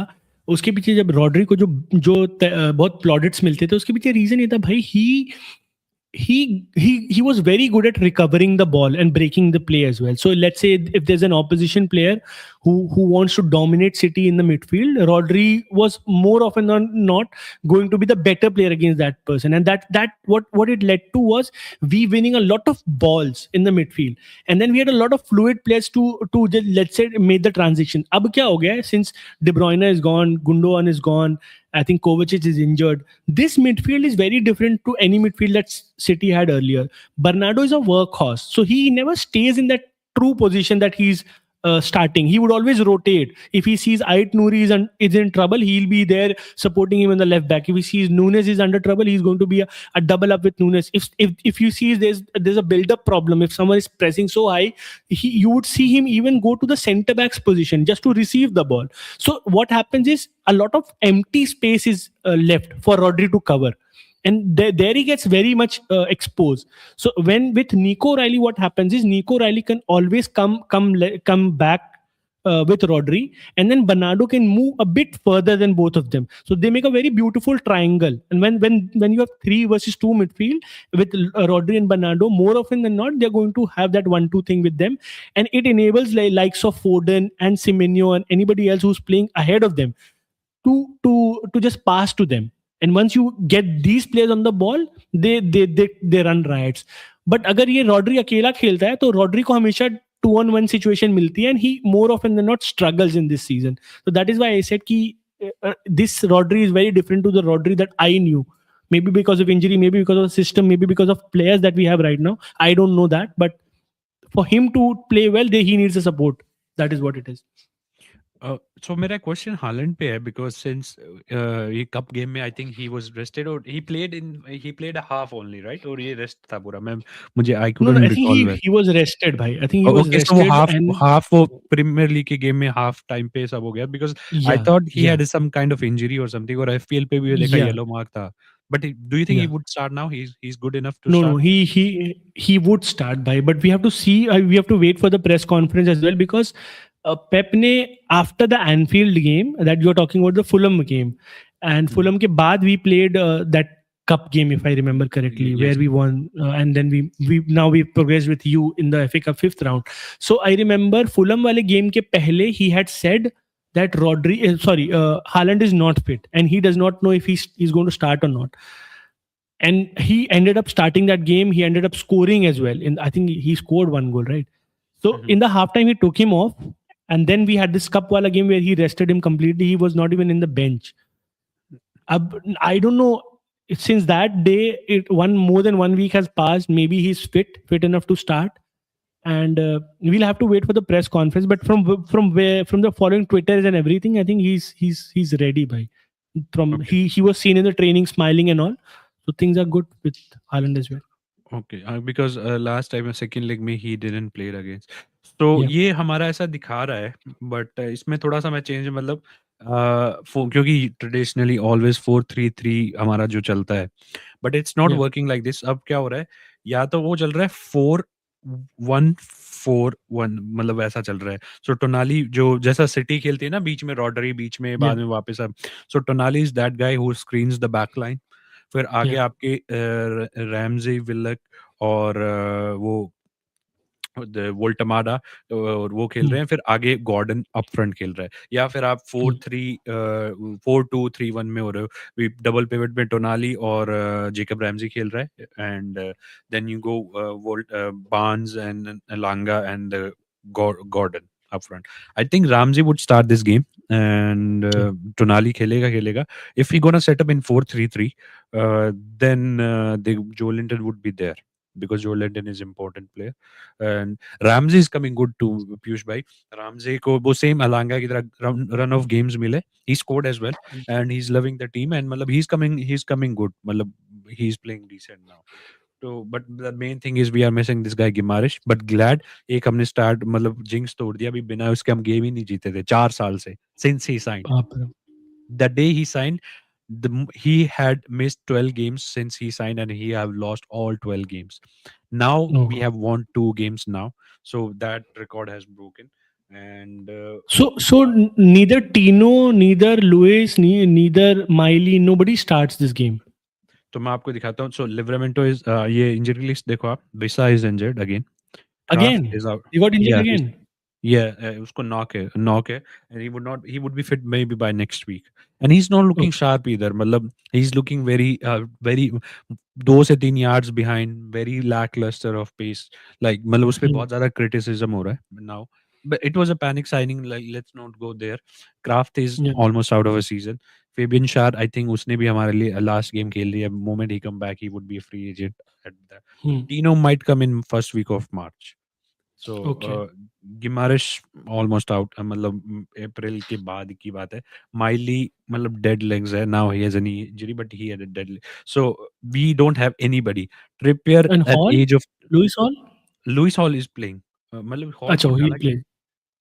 उसके पीछे जब रॉड्री को बहुत प्लॉडेट्स मिलते थे, उसके पीछे रीजन ये था भाई, he was very good at recovering the ball and breaking the play as well. So let's say if there's an opposition player who wants to dominate City in the midfield, Rodri was more often than not going to be the better player against that person, and that what it led to was we winning a lot of balls in the midfield, and then we had a lot of fluid players to just, let's say, make the transition. Ab kya ho gaya hai? Since De Bruyne is gone, Gundogan is gone, I think Kovacic is injured. This midfield is very different to any midfield that City had earlier. Bernardo is a workhorse, so he never stays in that true position that he's starting. He would always rotate. If he sees Ait Nouri is in trouble, he'll be there supporting him in the left back. If he sees Nunes is under trouble, he's going to be a double up with Nunes. If you see there's a build up problem, if someone is pressing so high, you would see him even go to the centre back's position just to receive the ball. So what happens is a lot of empty space is left for Rodri to cover, and there he gets very much exposed. So when with Nico Riley, what happens is Nico Riley can always come back with Rodri, and then Bernardo can move a bit further than both of them. So they make a very beautiful triangle. And when you have 3 versus 2 midfield with Rodri and Bernardo, more often than not, they're going to have that 1-2 thing with them, and it enables likes of Foden and Semenyo and anybody else who's playing ahead of them to just pass to them. And once you get these players on the ball, they run riots. But अगर ये Rodri अकेला खेलता है, तो Rodri को हमेशा 2-on-1 situation मिलती है, and he more often than not struggles in this season. So that is why I said कि this Rodri is very different to the Rodri that I knew. Maybe because of injury, maybe because of the system, maybe because of players that we have right now. I don't know that, but for him to play well, he needs the support. That is what it is. सो मेरा question Haaland पे है, because since ये cup game में I think he was rested, और he played a half only, right? और ये rest था पूरा, मैं मुझे I No, couldn't I think recall well. he was rested, bhai. I think he was okay, so वो rested, half and half वो Premier League के गेम में हाफ टाइम पे सब हो गया, because I yeah, thought he yeah, had some kind of injury और something, और एफपीएल पे भी देखा yeah, येलो मार्क था। But do you think he yeah. Would start now? He is good enough to No, start? he would start by, but we have to see. We have to wait for the press conference as well, because Pep ne, after the Anfield game that you're talking about, the Fulham game, and Fulham ke baad we played that cup game, if I remember correctly, where Yes. we won, and then we now we progressed with you in the FA Cup fifth round. So I remember Fulham wale game ke pehle he had said that Haaland is not fit and he does not know if he's going to start or not. And he ended up starting that game. He ended up scoring as well. In I think he scored one goal, right? So Mhm. in the halftime, he took him off, and then we had this cup wala game where he rested him completely. He was not even in the bench. I don't know. Since that day, one more than 1 week has passed. Maybe he's fit enough to start, and we'll have to wait for the press conference. But from the following Twitters and everything, I think he's ready by. From Okay. he was seen in the training smiling and all, so things are good with Haaland as well. Okay because last time second leg में he didn't play against तो Yeah, ये हमारा ऐसा दिखा रहा है but इसमें थोड़ा सा मैं चेंज मतलब क्योंकि ट्रेडिशनली ऑलवेज 4-3-3 हमारा जो चलता है but it's not yeah, working like this अब क्या हो रहा है या तो वो चल रहा है 4-1-4-1 मतलब ऐसा चल रहा है सो टोनाली जो जैसा सिटी खेलती है ना बीच में रॉडरी बीच में yeah, बाद में वापस अब so Tonali is that guy who screens the back line फिर आगे yeah. आपके रैमज़ी, विल्लक और वो वोल्टमाडा और वो खेल Hmm. रहे हैं, फिर आगे गॉर्डन अप फ्रंट खेल रहा है या फिर आप Hmm. 4-2-3-1 में हो रहे हो, डबल पिवट में टोनाली और जेकब रैमज़ी खेल रहा है and then you go Barnes and Elanga and Gordon up front. I think Ramsey would start this game and Yeah. Tonali खेलेगा. If he gonna set up in 4-3-3, uh, then Joe Linton would be there because Joe Linton is important player. And Ramsey is coming good too, Piyush bhai. Ramsey को वो same Alanga की तरह run of games मिले. He scored as well and he's loving the team and मतलब he's coming good. मतलब he's playing decent now. तो but the main thing is we are missing this guy Gimarish. But glad एक हमने start मतलब jinx तोड़ दिया अभी बिना उसके हम गेम ही नहीं जीते थे 4 साल से since he signed. बाप रे. The day he signed, he had missed 12 games since he signed and he have lost all 12 games. Now we Oh. have won 2 games now, so that record has broken. And Neither Tino, neither Luis, neither Miley, nobody starts this game तो मैं आपको दिखाता हूँ. So Livramento is ये injury list देखो आप. Visa is injured again. Kraft again. is out. He got injured Yeah, again. yeah, उसको knock है, and he would be fit maybe by next week. And he's not looking Okay. sharp either. मतलब he's looking very 2 से 3 yards behind, very lackluster of pace. Like मतलब उस पे Hmm. बहुत ज़्यादा criticism हो रहा है now. But it was a panic signing. Like let's not go there. Kraft is Yeah. almost out of a season. Fabian Schär, I think उसने भी हमारे लिए last game खेल लिया. Moment he come back, he would be a free agent at the. Hmm. Tino might come in first week of March. So Okay. Guimarães almost out मतलब April के बाद की बात है. माइली मतलब डेड लेग्स है now. He has an injury but he had a dead. So we don't have anybody. Trippier And at Hall, as of. Luis Hall. Lewis Hall is playing. मतलब Hall Acha, को he'll डाला क्या. play.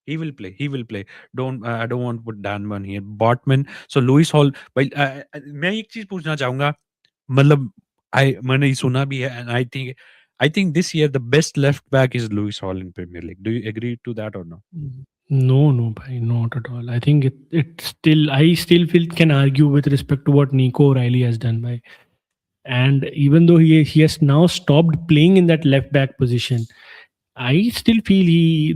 He will play. He will play. Don't I don't want to put Danman here. Botman. So Lewis Hall. भाई मैं एक चीज पूछना चाहूंगा. मतलब मैंने ये सुना भी है and I think this year the best left back is Lewis Hall in Premier League. Do you agree to that or no? No, no, bhai, not at all. I think it still, I still feel can argue with respect to what Nico O'Reilly has done, by. And even though he has now stopped playing in that left back position, I still feel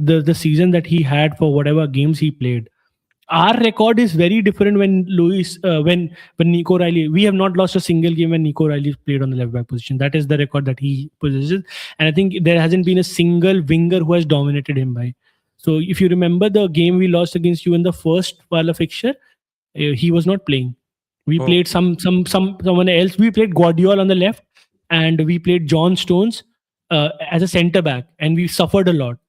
the season that he had for whatever games he played, our record is very different when when Nico Riley. We have not lost a single game when Nico Riley played on the left back position. That is the record that he possesses, and I think there hasn't been a single winger who has dominated him by. So if you remember the game we lost against you in the first Wala fixture, he was not playing. We Oh, played someone else. We played Guardiola on the left, and we played John Stones as a centre back, and we suffered a lot.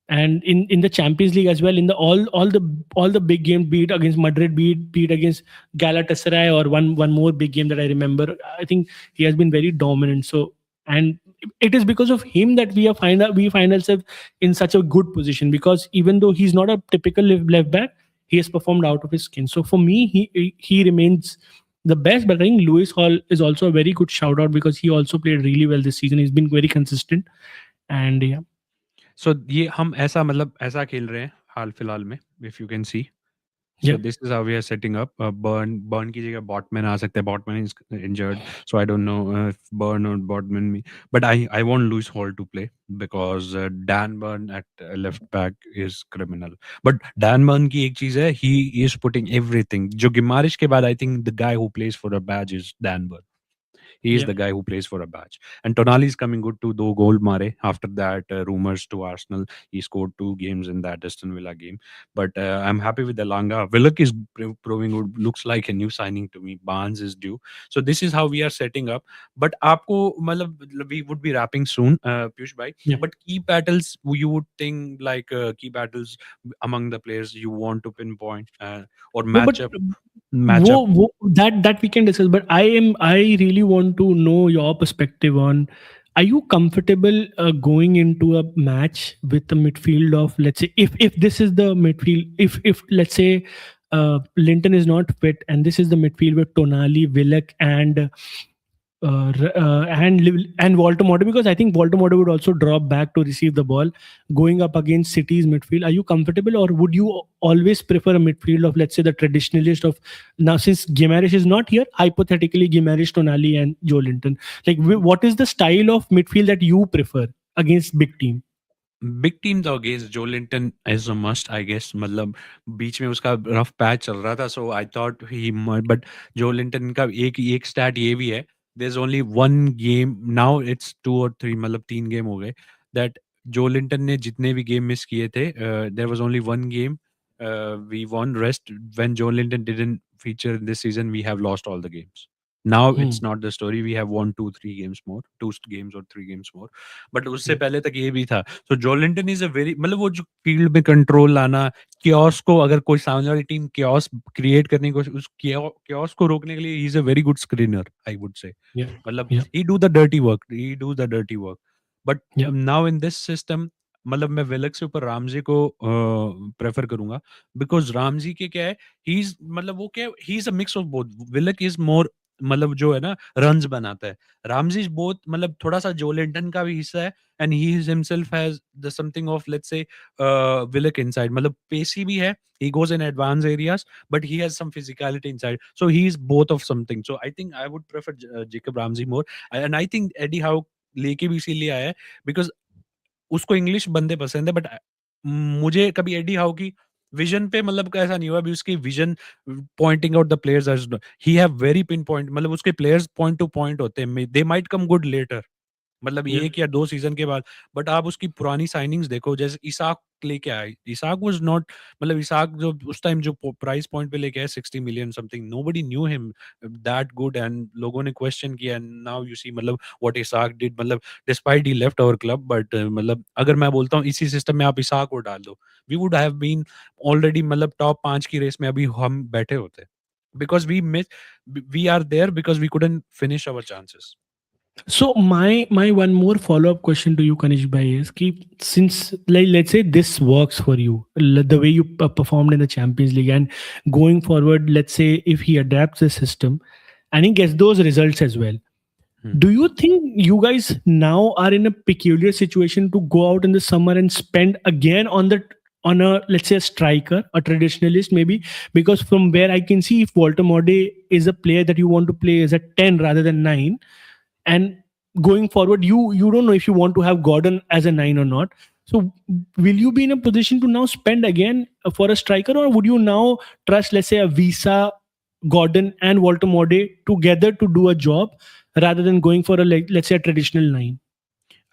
And in the Champions League as well, in the all the big games, beat against Madrid, beat against Galatasaray, or one more big game that I remember, I think he has been very dominant. So, and it is because of him that we find ourselves in such a good position, because even though he's not a typical left back, he has performed out of his skin. So for me, he remains the best. But I think Lewis Hall is also a very good shout out, because he also played really well this season. He's been very consistent, and yeah. so ये हम ऐसा मतलब ऐसा खेल रहे हैं हाल फिलहाल में if you can see. So Yeah. this is how we are setting up. Burn की जगह Botman आ सकते हैं. Botman is injured, so I don't know if Burn or Botman me. But I want Lewis Hall to play because Dan Burn at left back is criminal. But Dan Burn की एक चीज है, he is putting everything. जो Gimaresh के बाद I think the guy who plays for a badge is Dan Burn. He is Yeah. the guy who plays for a badge. And Tonali is coming good to do goal mare. After that, rumors to Arsenal. He scored 2 games in that Aston Villa game. But I'm happy with the Langa. Willock is proving good. Looks like a new signing to me. Barnes is due. So this is how we are setting up. But आपको मतलब we would be wrapping soon, Piyush bhai. Yeah. But key battles you would think like key battles among the players you want to pinpoint or No, but match up. that we can discuss. But I really want to know your perspective on. Are you comfortable going into a match with the midfield of, let's say, if this is the midfield, if let's say Linton is not fit and this is the midfield with Tonali, Willock, and Voldemort, because I think Voldemort would also drop back to receive the ball going up against City's midfield. Are you comfortable, or would you always prefer a midfield of, let's say, the traditionalist of now, since Guimaraes is not here, hypothetically Guimaraes, Tonali, and Joe Linton? Like, what is the style of midfield that you prefer against big team? Big team तो against जो Linton is a must I guess मतलब बीच में उसका rough patch चल रहा था so I thought he but जो लिंटन का एक स्टैट ये भी है there is only one game now it's 2 और 3 मतलब 3 गेम हो गए दैट जो लिंटन ने जितने भी गेम मिस किए थे there was only one game we won rest when Joelinton didn't feature in this season we have lost all the games now it's Hmm. not the story we have won 2 3 games more 2 games or 3 games more but उससे Yeah. पहले तक ये भी था सो जोलिंटन is a very मतलब वो जो field में कंट्रोल लाना क्योस को अगर कोई सामने वाली टीम क्योस क्रिएट करने की कोशिश उस क्योस को रोकने के लिए ही is a very good screener I would say Yeah. मतलब Yeah. He do the dirty work but Yeah. Now in this system मतलब मैं विलक से ऊपर रामजी को प्रेफर करूंगा बिकॉज रामजी के क्या है ही इज मतलब वो क्या है he is a mix of both Willock is more मतलब जो है ना रन्स बनाता है रामजी बोथ मतलब थोड़ा सा जोलिंटन का भी हिस्सा है and he himself has the something of let's say Willock inside मतलब pacey भी है he goes in advanced areas but he has some physicality inside so he is both of something so I think I would prefer Jacob Ramsey more and I think Eddie Howe लेके भी इसीलिए आया है because उसको English बंदे पसंद है but मुझे कभी एडी हाउ की विजन पे मतलब ऐसा नहीं हुआ अभी उसकी vision pointing out the players he have very pinpoint मतलब उसके प्लेयर्स पॉइंट टू पॉइंट होते हैं they might come good later मतलब Yeah. 1 या 2 सीज़न के बाद, बट आप उसकी पुरानी साइनिंग्स देखो जैसे इसाक लेके आए, इसाक वाज़ नॉट मतलब इसाक जो उस टाइम जो प्राइस पॉइंट पे लेके आए 60 million something nobody knew him that good and लोगों ने क्वेश्चन किया एंड नाउ यू सी मतलब व्हाट इसाक डिड मतलब despite he left our club but मतलब अगर मैं बोलता हूँ इसी सिस्टम में आप इसाक को डाल दो, we would have been already मतलब टॉप 5 की रेस में अभी हम बैठे होते। Because we are there because we couldn't finish our chances. So my one more follow up question to you, Kanish bhai, is ki, since, like, let's say this works for you, the way you performed in the Champions League, and going forward, let's say if he adapts the system and he gets those results as well, hmm. do you think you guys now are in a peculiar situation to go out in the summer and spend again on a, let's say, a striker, a traditionalist maybe? Because from where I can see, if Walter Morde is a player that you want to play as a 10 rather than 9, and going forward, you don't know if you want to have Gordon as a 9 or not. So will you be in a position to now spend again for a striker, or would you now trust, let's say, a Visa, Gordon, and Walter Morde together to do a job rather than going for a, like, let's say, a traditional 9?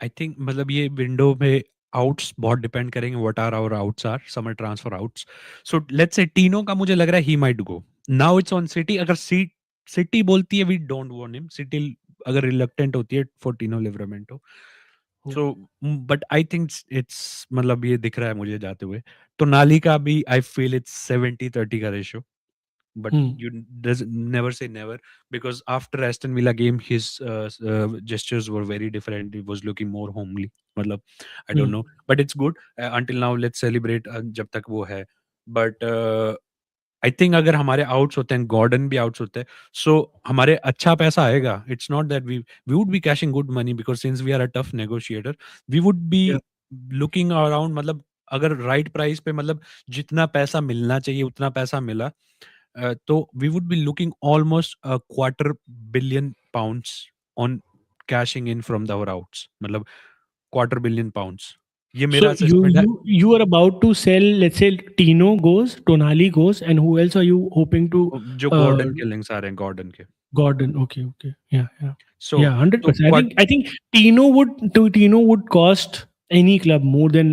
I think मतलब ये window में outs बहुत depend करेंगे what are our outs are summer transfer outs so let's say Tino का मुझे लग रहा है he might go now it's on City अगर सिटी बोलती है we don't want him City अगर रिलक्टेंट होती है for Tino Livramento Yeah. So but I think it's मतलब ये दिख रहा है मुझे जाते हुए तो नाली का भी आई फील इट्स 70-30 का ratio but Hmm. you does never say never because after Aston Villa game his gestures were very different. He was looking more homely. मतलब I don't know, Hmm. but it's good. Until now, let's celebrate जब तक वो है. But I think अगर हमारे outs होते हैं Gordon भी आउट्स होते हैं सो हमारे अच्छा पैसा आएगा it's not that we would be cashing good money because since we are a tough negotiator we would be Yeah. Looking around मतलब अगर राइट प्राइस पे मतलब जितना पैसा मिलना चाहिए उतना पैसा मिला, तो we would be looking almost a quarter billion pounds on cashing in from the outs, मतलब क्वार्टर बिलियन पाउंड्स, ये मेरा So you असेसमेंट है। you you are about to sell. Let's say Tino goes, Tonali goes, and who else are you hoping to? जो Uh, Gordon के links आ रहे हैं, Gordon के। Gordon. Okay, okay, yeah, yeah, सो yeah. hundred तो percent. I think Tino would cost any club more than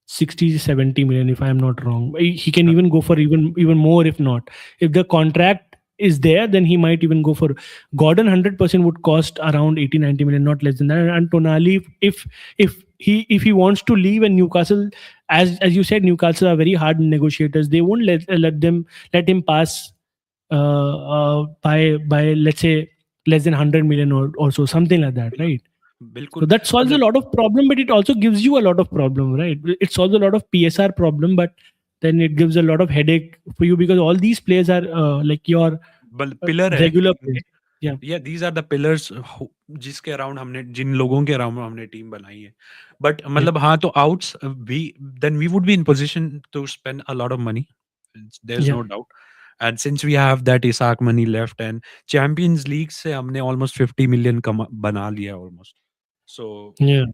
60 to 70 million, if I'm not wrong. He can even go for even more, if not. If the contract is there, then he might even go for Gordon. 100% would cost around 80 to 90 million, not less than that. And Tonali, if he wants to leave, and Newcastle, as you said, Newcastle are very hard negotiators. They won't let him pass by let's say less than 100 million, or so, something like that, बिल्कुल, right? So बिल्कुल, that solves a मतलब lot of problem, but it also gives you a lot of problem, right? It solves a lot of PSR problem, but then it gives a lot of headache for you, because all these players are like your pillar है regular team के। players. Yeah, या these are the pillars जिसके around हमने, जिन लोगों के around हमने team बनाई है। बट yeah, मतलब हाँ, तो outs we then we would be in position to spend a lot of money, there is yeah, no doubt. And since we have that Isak money left, and Champions League से हमने almost 50 million कमा बना लिया almost. So yeah,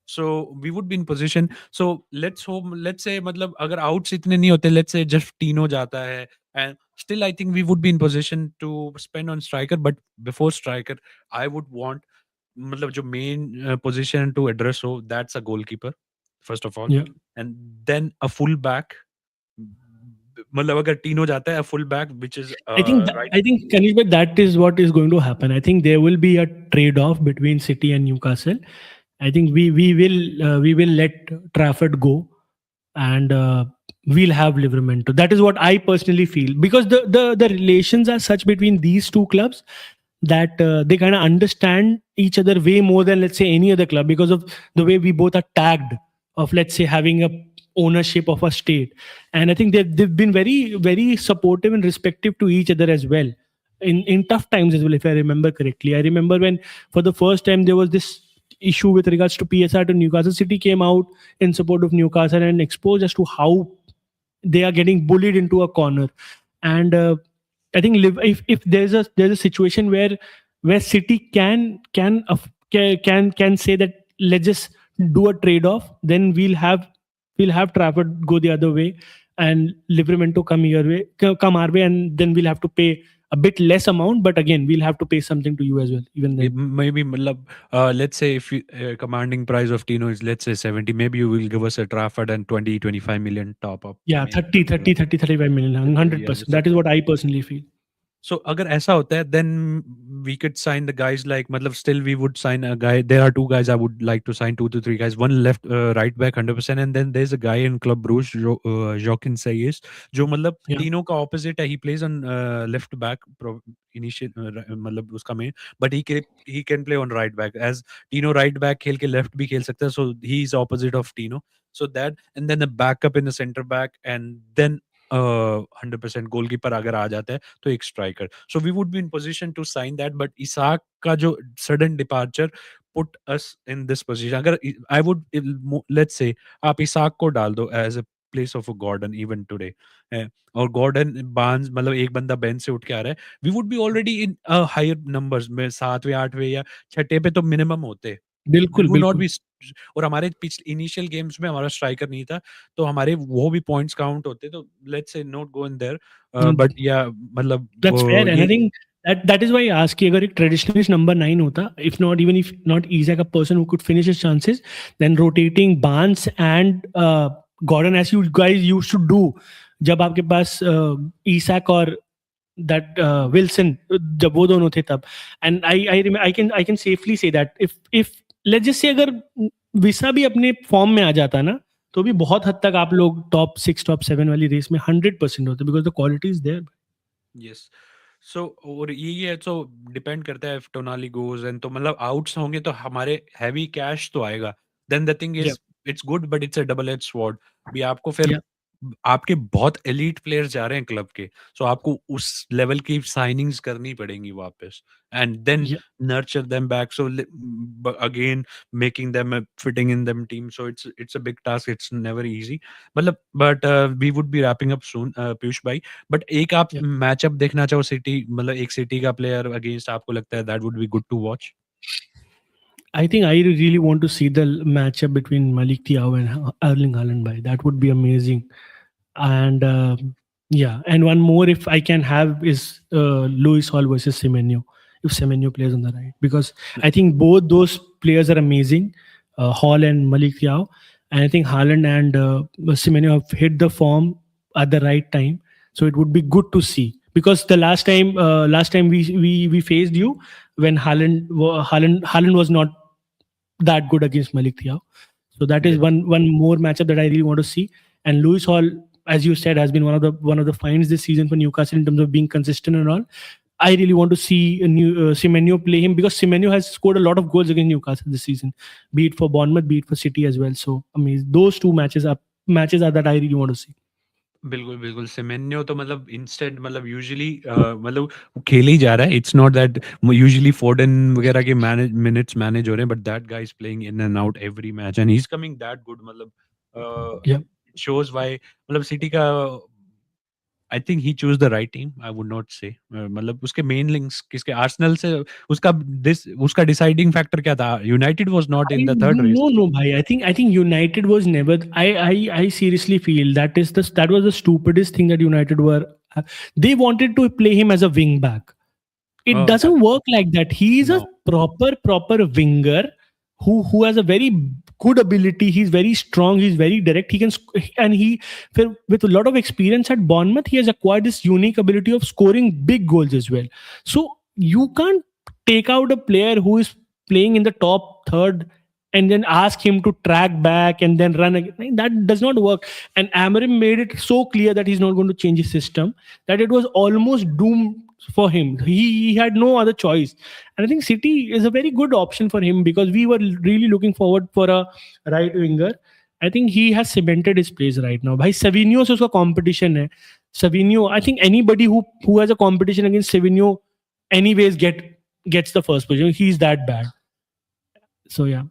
so we would be in position. So let's होप, let's say मतलब अगर outs इतने नहीं होते, लेट्स से जस्ट टीनो जाता है, and still I think we would be in position to spend on striker. But before striker I would want, मतलब जो मेन पोजीशन टू एड्रेस हो, that's a goalkeeper first of all, yeah. And then a full back. मतलब अगर Tino जाता है, full back which is right. I think Kanish, but that is what is going to happen. I think there will be a trade off between City and Newcastle. I think we will let Trafford go, and we'll have Livermore. That is what I personally feel, because the relations are such between these two clubs that they kind of understand each other way more than, let's say, any other club, because of the way we both are tagged of, let's say, having a ownership of a state. And I think they've been very supportive and respective to each other as well, in tough times as well, if I remember correctly. I remember when for the first time there was this issue with regards to PSR, to Newcastle City came out in support of Newcastle and exposed as to how they are getting bullied into a corner. And I think if there's a situation where City can say that, let's just do a trade off, then we'll have Trafford go the other way, and Livramento come our way, and then we'll have to pay a bit less amount, but again we'll have to pay something to you as well, even then. maybe मतलब let's say if you, commanding price of Tino is, let's say 70, maybe you will give us a Trafford and 20-25 million top up, Yeah, maybe 30, something 30, like 30, 35 million, that, yeah, 100%. just That is something what like I that. personally feel. So अगर ऐसा होता है, then we could sign the guys, like मतलब still we would sign a guy. There are two guys I would like to sign, 2 to 3 guys. One left, right back 100%, and then there's a guy in Club Brugge, Joaquin Sayes, जो मतलब Yeah, तीनों का opposite है. He plays on left back initial, मतलब उसका main, but he can play on right back, as Tino right back खेल के left भी खेल सकता है. So he is opposite of Tino. So that, and then a backup in the center back, and then 100% goalkeeper अगर आ जाता है, तो एक striker. So we would be in position to sign that, but Isak का जो sudden departure put us in this position. अगर I would, let's say आप इसाक को डाल दो as a place of Gordon even today, और Gordon Barnes, मतलब एक बंदा बेंच से उठ के आ रहा है, we would be already in higher numbers में, 7वें 8वें या 6ठे पे तो मिनिमम होते. बिल्कुल, वी वुड नॉट बिल्कुल. बी, और हमारे पिछले इनिशियल गेम्स में हमारा स्ट्राइकर नहीं था, तो हमारे वो भी पॉइंट्स काउंट होते, तो let's say not go in their. But या मतलब That's fair, and I ये think that is why I ask you, अगर एक traditionalist number 9 होता, if not, even if not Isaac, a person who could finish his chances, then rotating Barnes and Gordon, as you guys used to do, जब आपके पास Isaac और that Wilson, जब वो दोनों थे तब. And I can safely say that if let's just say, अगर विसा भी अपने फॉर्म में आ जाता ना, तो भी बहुत हद तक आप लोग टॉप 6 टॉप 7 वाली रेस में 100% होते, because the quality is there. Yes. So और ये है, सो डिपेंड करता है, इफ टोनाली गोज एंड, तो मतलब आउट्स होंगे तो हमारे हैवी कैश तो आएगा. Then the thing Yeah, is, it's good but it's a double edge sword. भी आपको फिर yeah, आपके बहुत एलीट प्लेयर्स जा रहे हैं क्लब के, सो आपको उस लेवल की साइनिंग्स करनी पड़ेंगी वापस, and then Yeah, nurture them back. So again, making them fitting in them team, so it's a big task, it's never easy. मतलब but we would be wrapping up soon, Piyush भाई, but एक आप yeah. Matchup देखना चाहो city, मतलब एक city का player against, आपको लगता है that would be good to watch? I think I really want to see the matchup between Malik Thiaw and Erling Haaland. By that would be amazing. And yeah, and one more if I can have is Luis Hall versus Semenyo. If Semenyo plays on the right, because I think both those players are amazing, Hall and Malik Thiaw, and I think Haaland and Semenyo have hit the form at the right time. So it would be good to see, because the last time we faced you when Haaland was not that good against Malik Thiaw. So that is Yeah. one more matchup that I really want to see. And Lewis Hall, as you said, has been one of the finds this season for Newcastle in terms of being consistent and all. I really want to see Semenyo play him, because Semenyo has scored a lot of goals against Newcastle this season, be it for Bournemouth, be it for City as well. So amazing. Those two matches are that I really want to see. बिल्कुल, बिल्कुल, Semenyo तो मतलब instant, मतलब usually मतलब वो खेल ही जा रहा है। इट्स नॉट दैट यूजुअली फोर्डन वगैरह के मिनट्स मैनेज हो रहे हैं, but that guy is playing in and out every match and he is coming that good, मतलब Yeah. इट शोज़ व्हाई, मतलब सिटी का आई think he choose the right team, I would not से मतलब उसके main links किसके, Arsenal से उसका उसका डिसाइडिंग फैक्टर क्या था? United was not in the third race. No, bhai. I think United was never. I seriously feel that was the stupidest thing that United were. They wanted to play him as a wing back. It oh! That doesn't work like that. He is a no. proper winger who has a very good ability. He's very strong. He's very direct. And with a lot of experience at Bournemouth, he has acquired this unique ability of scoring big goals as well. So you can't take out a player who is playing in the top third and then ask him to track back and then run again. That does not work. And Amarim made it so clear that he's not going to change his system, that it was almost doomed for him. He had no other choice. And I think City is a very good option for him, because we were really looking forward for a right winger. I think he has cemented his place right now. Bhai, Savinho se uska competition hai. Savinho, I think anybody who has a competition against Savinho anyways gets the first position. He's that bad. So yeah.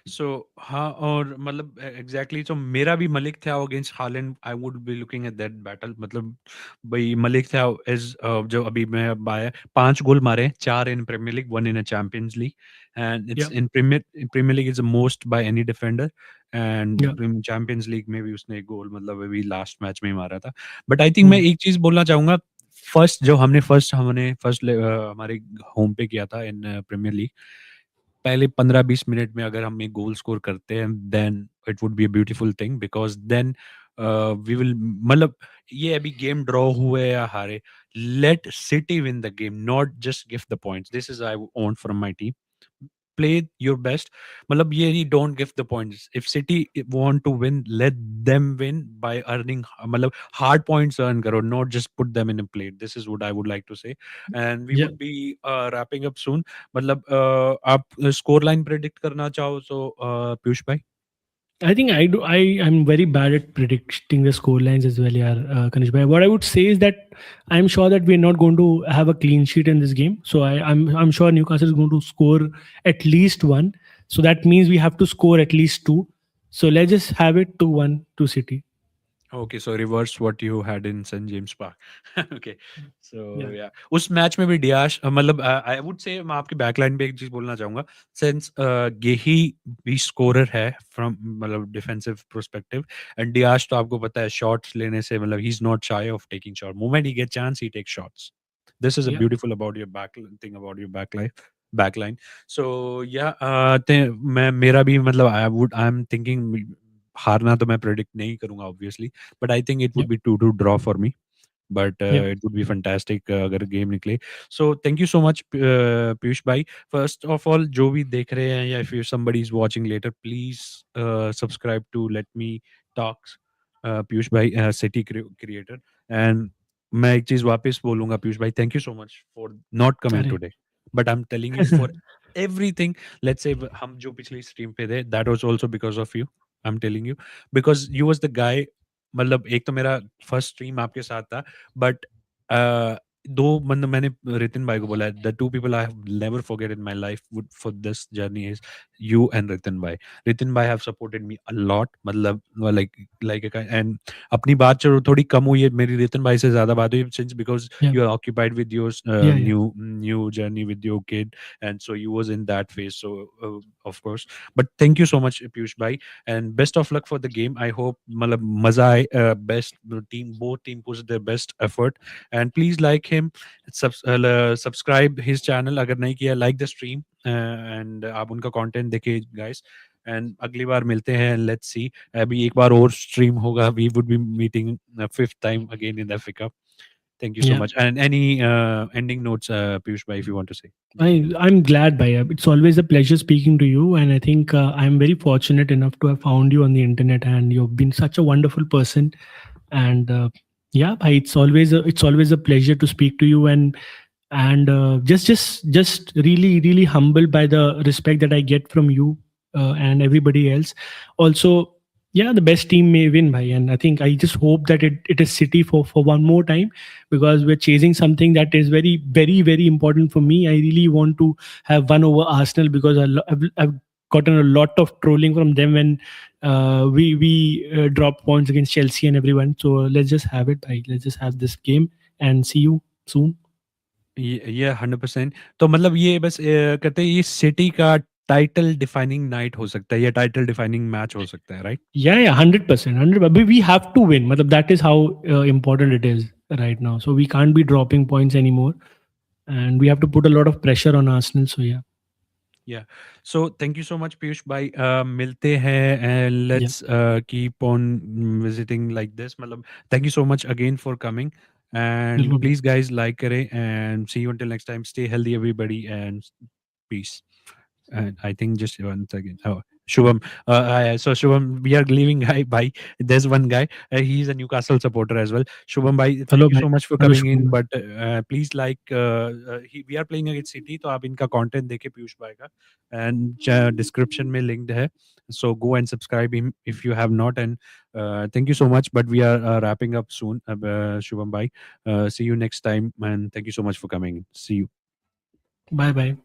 सो हाँ, और मतलब exactly, तो मेरा भी मलिक था against Holland, I would be looking at that battle, मतलब भाई मलिक था इज जो अभी मैं अब आया, 5 गोल मारे, 4 in Premier League, 1 in Champions League, and Yeah. It's in Premier League is the most by any defender, Yeah. And Champions League में भी उसने एक गोल मतलब अभी लास्ट मैच में ही मारा था। बट आई थिंक मैं Hmm. एक चीज बोलना चाहूंगा, हमने फर्स्ट हमारे होम पे किया था इन प्रीमियर लीग, पहले 15-20 मिनट में अगर हम एक गोल स्कोर करते हैं, then it would be a beautiful thing, because then we will, मतलब ये अभी गेम ड्रॉ हुए या हारे, let City win the game, not just give the points, this is I want from my team, play your best, मतलब ये नहीं, don't give the points, if City want to win, let them win by earning, मतलब hard points earn करो, not just put them in a plate, this is what I would like to say, and we Yeah. would be wrapping up soon, मतलब आप score line predict करना चाहो तो पीयूष भाई? I think I do. I'm very bad at predicting the score lines as well, yeah, Kanish bhai. What I would say is that I'm sure that we're not going to have a clean sheet in this game. So I'm sure Newcastle is going to score at least one. So that means we have to score at least two. So let's just have it 2-1 to City. Okay, so reverse what you had in Saint James Park. Okay, so Yeah. या उस match में भी डियाश, मतलब I would say, मैं आपकी backline पे एक चीज बोलना चाहूंगा, सिंस गेही भी स्कोरर है फ्रॉम, मतलब डिफेंसिव पर्सपेक्टिव, एंड डियाश तो आपको पता है शॉट्स लेने से, मतलब he is not shy of taking shot, moment he get chance he take shots, this is a Yeah. beautiful about your back thing about your backline. So yeah, मैं मेरा भी मतलब आई एम थिंकिंग, हारना तो मैं predict नहीं करूंगा obviously, but I think it would Yeah. Be 2-2 draw for me, but Yeah. It would be fantastic अगर गेम निकले। So thank you so much Piyush भाई, फर्स्ट ऑफ ऑल जो भी देख रहे हैं, या if you somebody is watching later, please subscribe to let me talks, Piyush भाई सिटी क्रिएटर, एंड मैं एक चीज वापस बोलूंगा पीयूष भाई, thank you so much for not coming Arey. Today, but I am telling you for everything, let's say हम जो पिछली स्ट्रीम पे थे, that was also because of you, I am telling you, because you was the guy मतलब एक तो मेरा first stream आपके साथ था, बट दो मतलब मैंने रितिन भाई को बोला, the two people I have never forget in my life would for this journey is you and रितिन भाई. रितिन भाई have supported me a lot, मतलब लाइक एंड अपनी बात चलो थोड़ी कम हुई है, मेरी रितिन भाई से ज्यादा बात हुई since because Yeah. you are occupied with your Yeah. Yeah. new journey with your kid, and so you was in that phase, so of course. But thank you so much Piyush bhai, and best of luck for the game. I hope matlab maza aaye, best team, both team puts their best effort, and please like him, subscribe his channel agar nahi kiya, like the stream, and आप उनका content देखिए guys. And अगली बार मिलते हैं, let's see, अभी एक बार और stream होगा, we would be meeting fifth time again in Africa. Thank you so Yeah. much. And any ending notes, Piyush bhai, if you want to say before we. I'm glad, Bhaiya. It's always a pleasure speaking to you, and I think I'm very fortunate enough to have found you on the internet, and you've been such a wonderful person. And yeah, bhai, it's always a pleasure to speak to you, and just really humbled by the respect that I get from you and everybody else. Also, yeah, the best team may win, bhai, and I think I just hope that it is City for one more time, because we're chasing something that is very important for me. I really want to have one over Arsenal, because I've gotten a lot of trolling from them when we dropped points against Chelsea and everyone. So let's just have it, bhai. Let's just have this game and see you soon. ये 100%. तो मतलब ये बस कहते हैं ये city का title defining night हो सकता है, या टाइटल डिफाइनिंग मैच हो सकता है, right? Yeah, 100%, 100. But we have to win. Matlab, that is how important it is right now. So we can't be dropping points anymore, and we have to put a lot of pressure on Arsenal. So yeah, Yeah. So thank you so much, Piyush bhai. मिलते हैं, and yeah, let's keep on visiting like this. मतलब thank you so much again for coming, and बिल्कुल. please guys like करें, and see you until next time. Stay healthy everybody, and peace. And I think just one second. Oh, Shubham. So Shubham, we are leaving guy. Bye. There's one guy. He's a Newcastle supporter as well. Shubham, bhai, Hello, thank you bhai. so much for Hello, coming Shubham in. bhai. But please like, we are playing against City. तो आप इनका content देखे पीयूष भाई का, and description में linked है. So go and subscribe him if you have not. And thank you so much. But we are wrapping up soon. Shubham bhai. See you next time. And thank you so much for coming. See you. Bye bye.